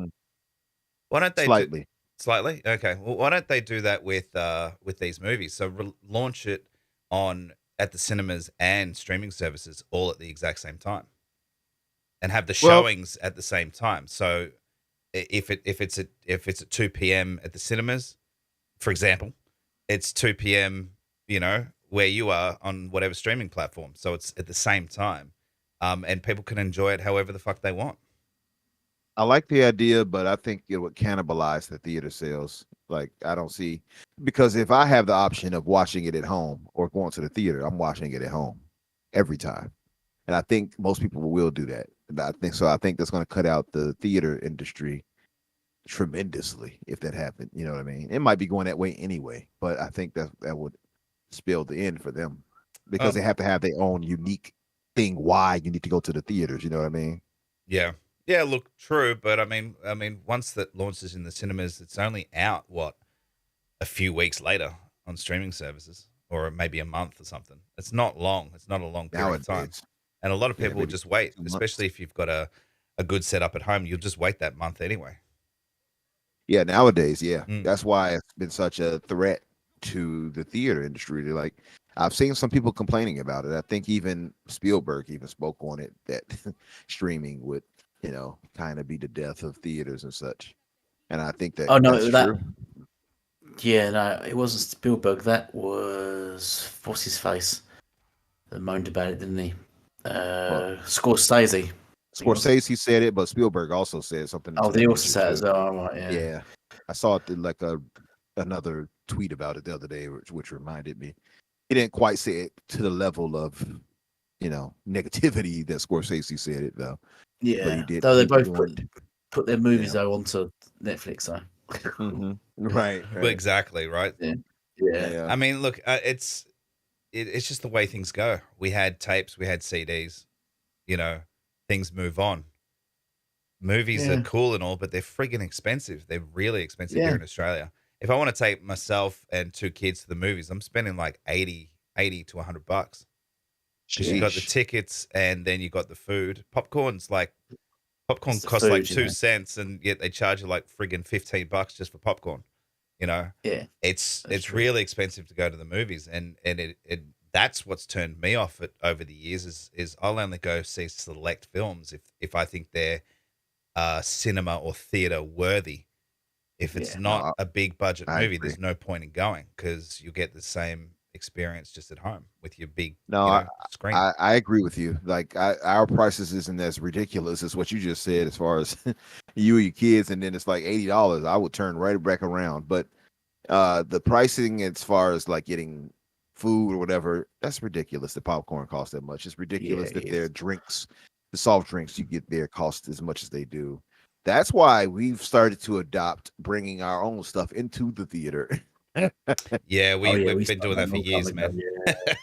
Why don't they Slightly? Okay. Well, why don't they do that with these movies? So launch it at the cinemas and streaming services all at the exact same time, and have the showings at the same time. So if it's at 2 p.m. at the cinemas, for example, it's 2 p.m. where you are on whatever streaming platform. So it's at the same time, and people can enjoy it however the fuck they want. I like the idea, but I think it would cannibalize the theater sales. Like, I don't see, because if I have the option of watching it at home or going to the theater, I'm watching it at home every time. And I think most people will do that. And I think that's going to cut out the theater industry tremendously if that happened. You know what I mean? It might be going that way anyway, but I think that would spell the end for them because they have to have their own unique thing why you need to go to the theaters. You know what I mean? Yeah. Yeah, look, true, but I mean, once that launches in the cinemas, it's only out a few weeks later on streaming services, or maybe a month or something. It's not long. It's not a long period of time, and a lot of people will just wait, especially if you've got a good setup at home. You'll just wait that month anyway. Yeah, nowadays, that's why it's been such a threat to the theater industry. Like, I've seen some people complaining about it. I think even Spielberg even spoke on it that streaming would, kind of be the death of theaters and such. And I think that that's true. Yeah, no, it wasn't Spielberg. That was what's his face that moaned about it, didn't he? Scorsese. Scorsese said it, but Spielberg also said something. Oh, to that they also nature, said it too. as well. Right, yeah. Yeah, I saw it like another tweet about it the other day, which reminded me. He didn't quite say it to the level of negativity that Scorsese said it though. Yeah. But he did. Though they He both warned. put their movies though onto Netflix though. Right. Well, exactly, right? Yeah. Yeah. Yeah. I mean, look, it's just the way things go. We had tapes, we had CDs. Things move on. Movies are cool and all, but they're friggin' expensive. They're really expensive here in Australia. If I want to take myself and 2 kids to the movies, I'm spending like 80 to $100. Because you got the tickets and then you got the food. Popcorn It's the costs like food, 2 cents, and yet they charge you like friggin' $15 just for popcorn. Yeah. It's true. really expensive to go to the movies, and it that's what's turned me off it over the years is I'll only go see select films if I think they're cinema or theater worthy. If it's not a big budget I movie, agree. there's no point in going because you get the same experience just at home with your big No, screen. I agree with you. Like our prices isn't as ridiculous as what you just said as far as you and your kids, and then it's like $80. I would turn right back around. But the pricing as far as like getting food or whatever, that's ridiculous. The popcorn costs that much. It's ridiculous that their drinks, the soft drinks you get there, cost as much as they do. That's why we've started to adopt bringing our own stuff into the theater. Yeah, we've been doing that for years, man.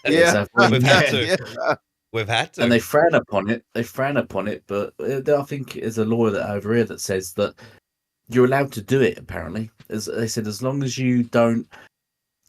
We've had to. We've had to. And they frown upon it. But I think there's a law that over here that says that you're allowed to do it. Apparently, as they said, as long as you don't,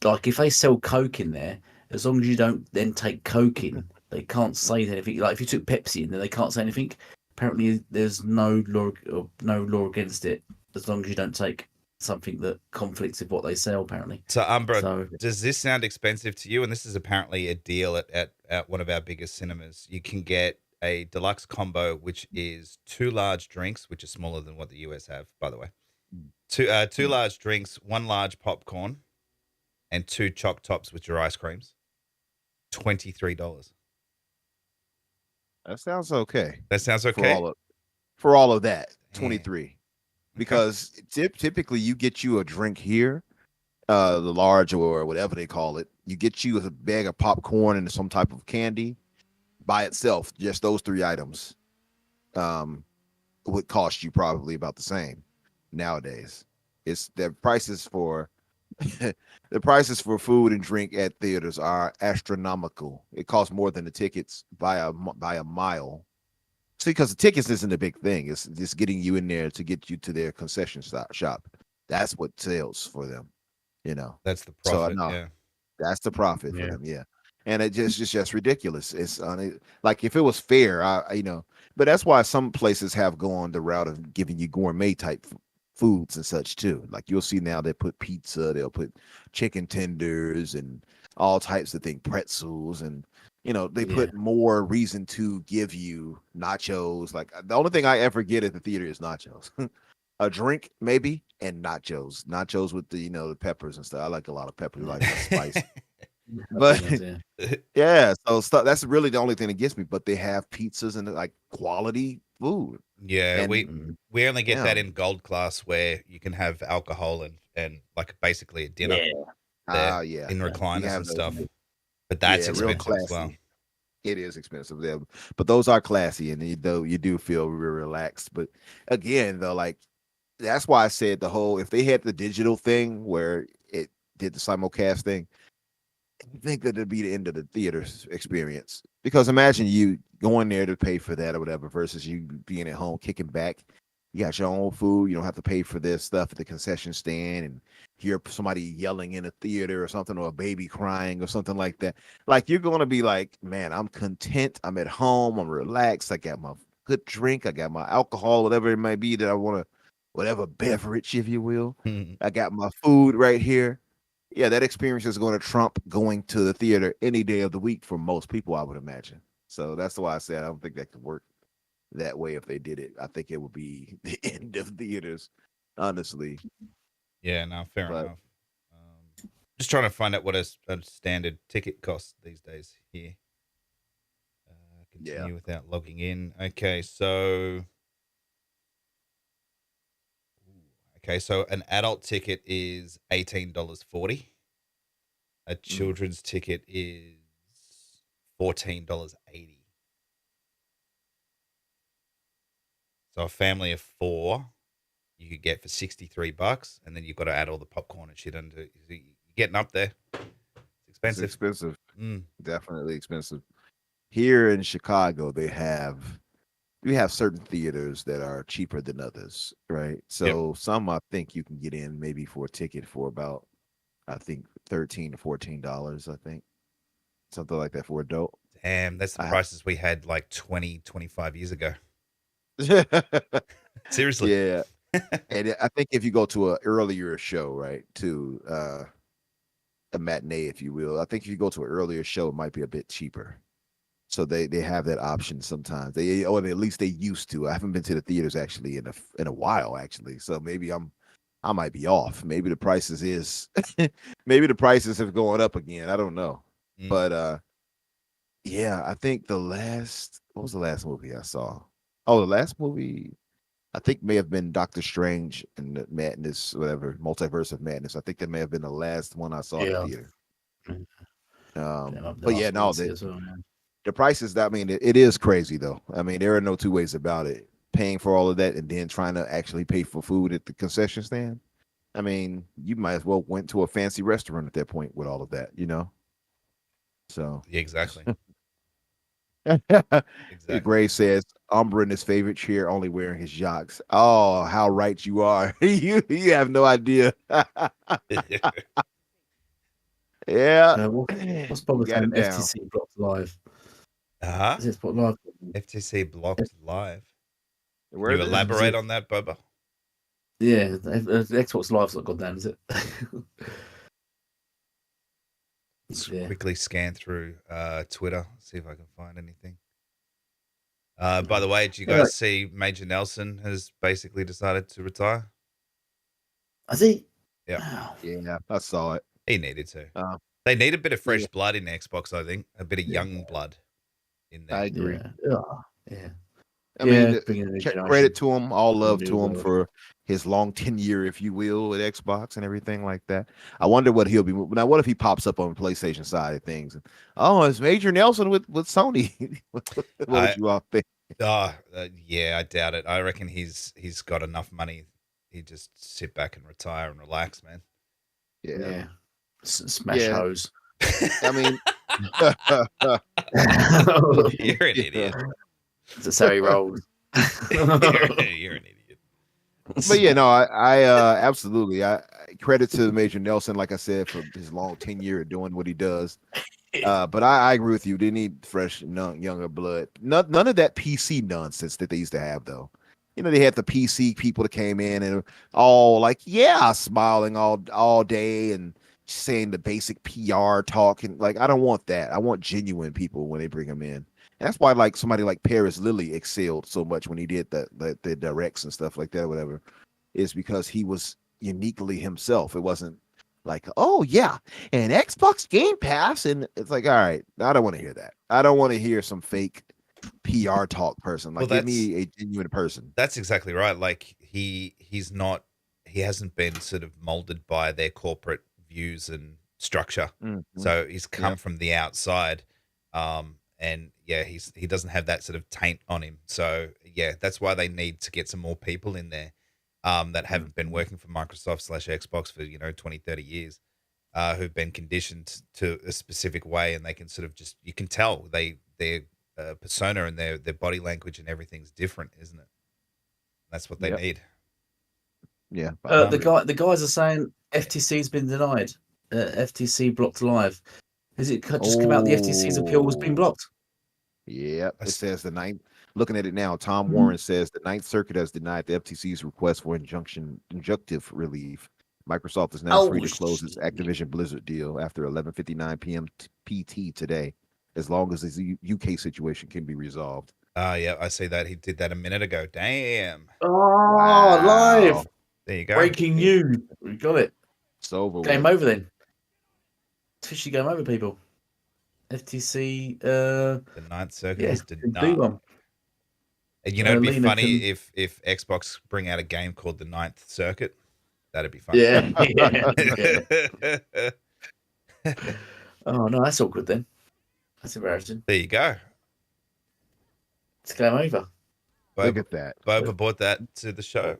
like, if they sell Coke in there, as long as you don't then take Coke in, they can't say anything. Like if you took Pepsi in, then they can't say anything. Apparently, there's no law against it as long as you don't take something that conflicts with what they sell. Apparently. So, Umbra, does this sound expensive to you? And this is apparently a deal at one of our biggest cinemas. You can get a deluxe combo, which is 2 large drinks, which is smaller than what the US have, by the way. Two large drinks, 1 large popcorn, and 2 choc tops, which are ice creams. $23. That sounds okay. That sounds okay for all of that. 23, because typically you get you a drink here, the large or whatever they call it. You get you a bag of popcorn and some type of candy by itself. Just those 3 items would cost you probably about the same nowadays. It's the prices for the prices for food and drink at theaters are astronomical. It costs more than the tickets by a mile. See, because the tickets isn't a big thing. It's just getting you in there to get you to their concession shop. That's what sells for them. That's the profit. Yeah, that's the profit for them. Yeah, and it's just ridiculous. It's like if it was fair, but that's why some places have gone the route of giving you gourmet type foods and such too. Like you'll see now they put pizza, they'll put chicken tenders and all types of things, pretzels, and they put more reason to give you nachos. Like the only thing I ever get at the theater is nachos. A drink maybe, and nachos with the the peppers and stuff. I like a lot of pepper, like spice. But so stuff that's really the only thing that gets me. But they have pizzas and like quality food. Yeah, And, we only get that in gold class where you can have alcohol and like basically a dinner. In recliners and stuff. But that's expensive as well. It is expensive there, but those are classy, and you do feel real relaxed. But again, though, like that's why I said if they had the digital thing where it did the simulcast thing, I think that it'd be the end of the theater experience. Because imagine you going there to pay for that or whatever versus you being at home kicking back. You got your own food. You don't have to pay for this stuff at the concession stand and hear somebody yelling in a theater or something, or a baby crying or something like that. Like you're going to be like, man, I'm content. I'm at home. I'm relaxed. I got my good drink. I got my alcohol, whatever it might be that I want to, whatever beverage, if you will. I got my food right here. Yeah, that experience is going to trump going to the theater any day of the week for most people, I would imagine. So that's why I said I don't think that could work that way if they did it. I think it would be the end of theaters, honestly. Yeah, no, fair enough. Just trying to find out what a standard ticket costs these days here. Continue without logging in. Okay, so an adult ticket is $18.40. A children's ticket is $14.80. So a family of 4 you could get for $63, and then you've got to add all the popcorn and shit into it. You're getting up there. It's expensive. It's expensive. Definitely expensive. Here in Chicago, we have certain theaters that are cheaper than others, right? So some I think you can get in maybe for a ticket for about, I think $13 to $14, I think. Something like that for adult. Damn, that's the prices we had like 20, 25 years ago. Seriously. Yeah. And I think if you go to an earlier show, right, to a matinee, if you will, I think if you go to an earlier show, it might be a bit cheaper. So they have that option sometimes. Or at least they used to. I haven't been to the theaters actually in a while actually. So maybe I might be off. Maybe the prices maybe the prices have gone up again. I don't know. But yeah, I think what was the last movie I saw? Oh, the last movie I think may have been Doctor Strange and the Madness, whatever, Multiverse of Madness. I think that may have been the last one I saw in the theater. But yeah, no, the prices, I mean, it is crazy though. I mean, there are no two ways about it. Paying for all of that and then trying to actually pay for food at the concession stand. I mean, you might as well went to a fancy restaurant at that point with all of that, you know? So yeah, exactly. Exactly. Gray says Umbra in his favorite chair, only wearing his jocks. Oh, how right you are. you have no idea. Yeah. What's Bob saying? FTC blocked live. Uh-huh. Is this blocked live? FTC blocked live. Where Can you elaborate on that, Boba? Yeah, the Xbox Live's not gone down, is it? Let's quickly scan through Twitter, see if I can find anything. By the way, did you guys see Major Nelson has basically decided to retire? Has he? Yeah. Yeah, I saw it. He needed to. They need a bit of fresh blood in Xbox, I think. A bit of young blood in there. I agree. Yeah. I mean, credit to him, all love to him for his long tenure, if you will, at Xbox and everything like that. I wonder what he'll be. Now, what if he pops up on the PlayStation side of things? Oh, it's Major Nelson with Sony. What would you all think? Yeah, I doubt it. I reckon he's got enough money. He just sit back and retire and relax, man. Yeah. Smash hose. I mean, you're an idiot. That's how he rolls. You're an idiot. But yeah, no, I absolutely. I credit to Major Nelson, like I said, for his long tenure doing what he does. But I agree with you. They need fresh, younger blood. None of that PC nonsense that they used to have, though. You know, they had the PC people that came in and all like, smiling all day and saying the basic PR talk. And like, I don't want that. I want genuine people when they bring them in. And that's why like somebody like Paris Lilly excelled so much when he did the directs and stuff like that, whatever, is because he was uniquely himself. It wasn't like, oh yeah, and Xbox Game Pass. And it's like, all right, I don't want to hear that. I don't want to hear some fake PR talk person. Like, give me a genuine person. That's exactly right. Like he hasn't been sort of molded by their corporate views and structure. Mm-hmm. So he's come from the outside. And yeah, he doesn't have that sort of taint on him. So yeah, that's why they need to get some more people in there that haven't been working for Microsoft / Xbox for 20, 30 years, who've been conditioned to a specific way, and they can sort of just, you can tell their persona and their body language and everything's different, isn't it? That's what they need. Yeah. The guys are saying FTC's been denied. FTC blocked live. Has it just come out the FTC's appeal was being blocked? Yeah, it says the ninth. Looking at it now, Tom Warren says the Ninth Circuit has denied the FTC's request for injunctive relief. Microsoft is now free to close its Activision Blizzard deal after 11:59 p.m. PT today, as long as the UK situation can be resolved. Yeah, I see that. He did that a minute ago. Damn. Oh, live. There you go. Breaking news. We got it. It's over. Game over then. Officially game over, people. FTC. The Ninth Circuit Yeah, has do denied. one. And you know, it'd be Lena funny can- if Xbox bring out a game called the Ninth Circuit. That'd be funny. Yeah, yeah. Oh no, that's awkward then. That's embarrassing. There you go. It's game over. Look at that. Boba brought that to the show.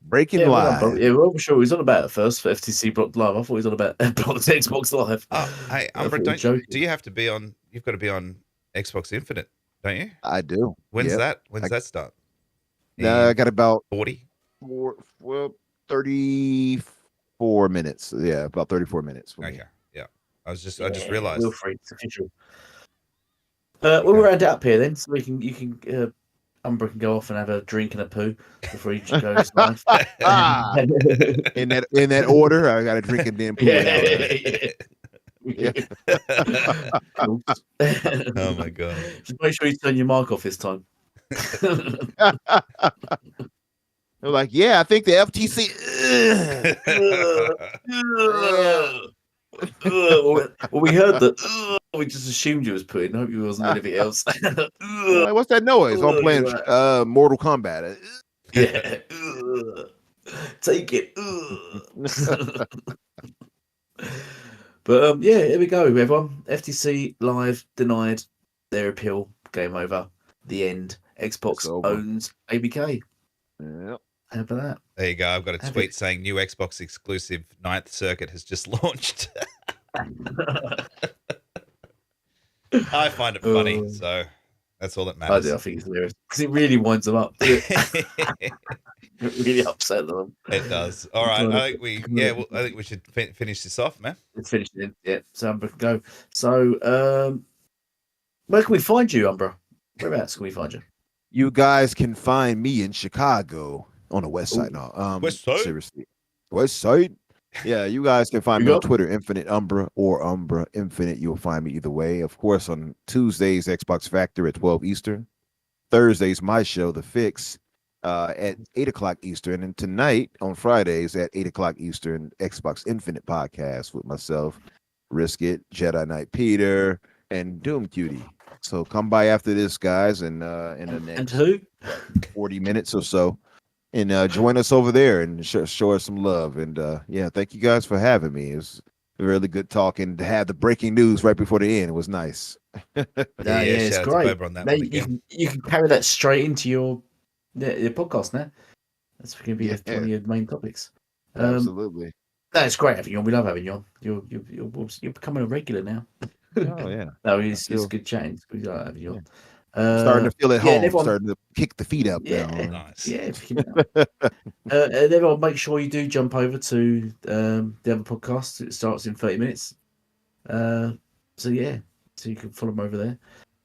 Breaking Yeah, well live. done, bro. Yeah, well, sure. He's on about it first for FTC blocked live. I thought he was on about blocked Xbox Live. Oh, hey, I Umbra, thought you were do you have to be on? You've got to be on Xbox Infinite, don't you? I do. When's Yep. that? When's that start? I got about 40. 34 minutes. Yeah, about 34 minutes. For me. Okay, yeah. I just realized. Feel free. It's official. We'll round it up here then, so you can Umbra can go off and have a drink and a poo before he goes live. Ah, in that order, I got to drink and then poo it out. Oh my god! Just make sure you turn your mic off this time. They're like, yeah, I think the FTC. Well, we heard that. We just assumed you was putting. I hope you wasn't anything else. Like, what's that noise? I'm playing Mortal Kombat. Yeah. Take it. But yeah, here we go, everyone. FTC Live denied their appeal. Game over. The end. Xbox owns ABK. Yep. How about that? There you go. I've got a tweet saying new Xbox exclusive Ninth Circuit has just launched. I find it funny, so that's all that matters. I think it's hilarious because it really winds them up. It really upset them. It does. All right, I think we should finish this off, man. It's finished. Yeah, so Umbra can go. So, where can we find you, Umbra? Whereabouts can we find you? You guys can find me in Chicago on the West Side. No, West Side? Seriously, West Side. Yeah, you guys can find me on Twitter, Infinite Umbra or Umbra Infinite. You'll find me either way. Of course, on Tuesdays, Xbox Factor at 12 Eastern. Thursdays, my show, The Fix, at 8 o'clock Eastern. And tonight, on Fridays, at 8 o'clock Eastern, Xbox Infinite podcast with myself, Risk It, Jedi Knight Peter, and Doom Cutie. So come by after this, guys, and in the next 40 minutes or so. And join us over there and show us some love. And yeah, thank you guys for having me. It's really good talking. To have the breaking news right before the end, it was nice. It's great. Now you can carry that straight into your podcast now. That's going to be one of your main topics. Absolutely. That's great having you on. We love having you on. You're becoming a regular now. Oh yeah. No, it's good chatting. We like having you on. Starting to feel at home. Everyone, starting to kick the feet up. Yeah, now. Nice. Yeah. And everyone, make sure you do jump over to the other podcast. It starts in 30 minutes. So yeah, so you can follow them over there.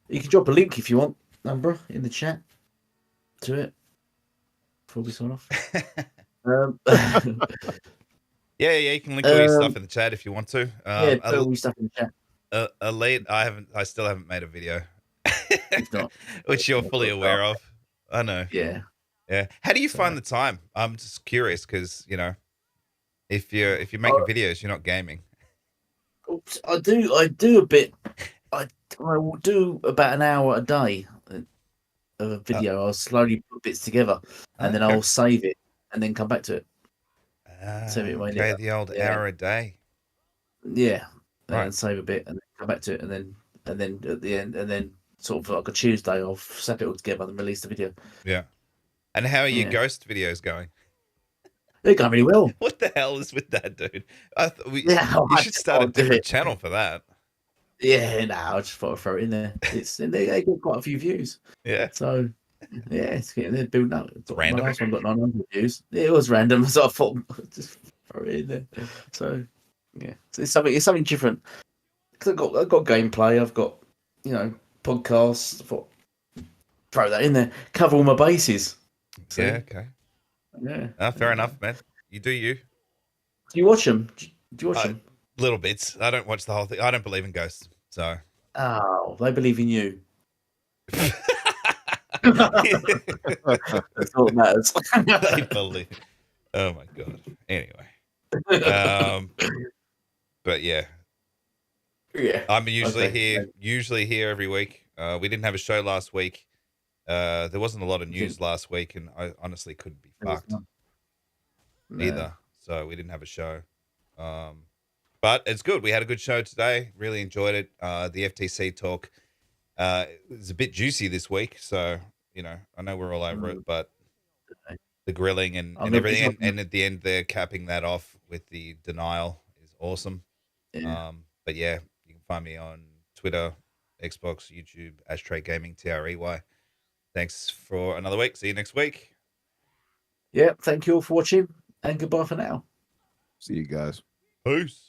You can drop a link if you want, Umbra, in the chat to it before we sign off. Yeah, you can link all your stuff in the chat if you want to. Put all your stuff in the chat. Elite, I still haven't made a video. Which you're fully aware of. I know. Yeah. How do you find the time? I'm just curious because if you're making videos, you're not gaming. I do a bit. I will do about an hour a day of a video. I'll slowly put bits together and then I'll save it and then come back to it. Save it okay, the old hour a day. Yeah, right. And save a bit and then come back to it and then at the end and then sort of like a Tuesday I'll set it all together and release the video. Yeah. And how are your ghost videos going? They're going really well. What the hell is with that, dude? You should start a different channel for that. Yeah, no, I just thought I'd throw it in there. They get quite a few views. Yeah. So yeah, it's getting there, building up. Random. My last one got 900 views. It was random, so I thought just throw it in there. So yeah, so it's something different. Because I've got gameplay, I've got podcasts. I thought throw that in there, cover all my bases. So, yeah. Okay. Yeah. Fair enough, man. You do you. Do you watch them? Do you watch them? Little bits. I don't watch the whole thing. I don't believe in ghosts, so. Oh, they believe in you. That's all that matters. They believe. Oh my god. Anyway. But yeah. Yeah. I'm usually Okay. here every week. We didn't have a show last week. There wasn't a lot of You didn't- news last week, and I honestly couldn't be there was fucked none. No. either. So we didn't have a show. But it's good. We had a good show today. Really enjoyed it. The FTC talk it was a bit juicy this week. So, I know we're all over it, but the grilling and I'm gonna be everything. dropping- And at the end, they're capping that off with the denial is awesome. Yeah. But yeah, you can find me on Twitter, Xbox, YouTube, AshtreyGaming, TREY. Thanks for another week. See you next week. Yeah. Thank you all for watching, and goodbye for now. See you guys. Peace.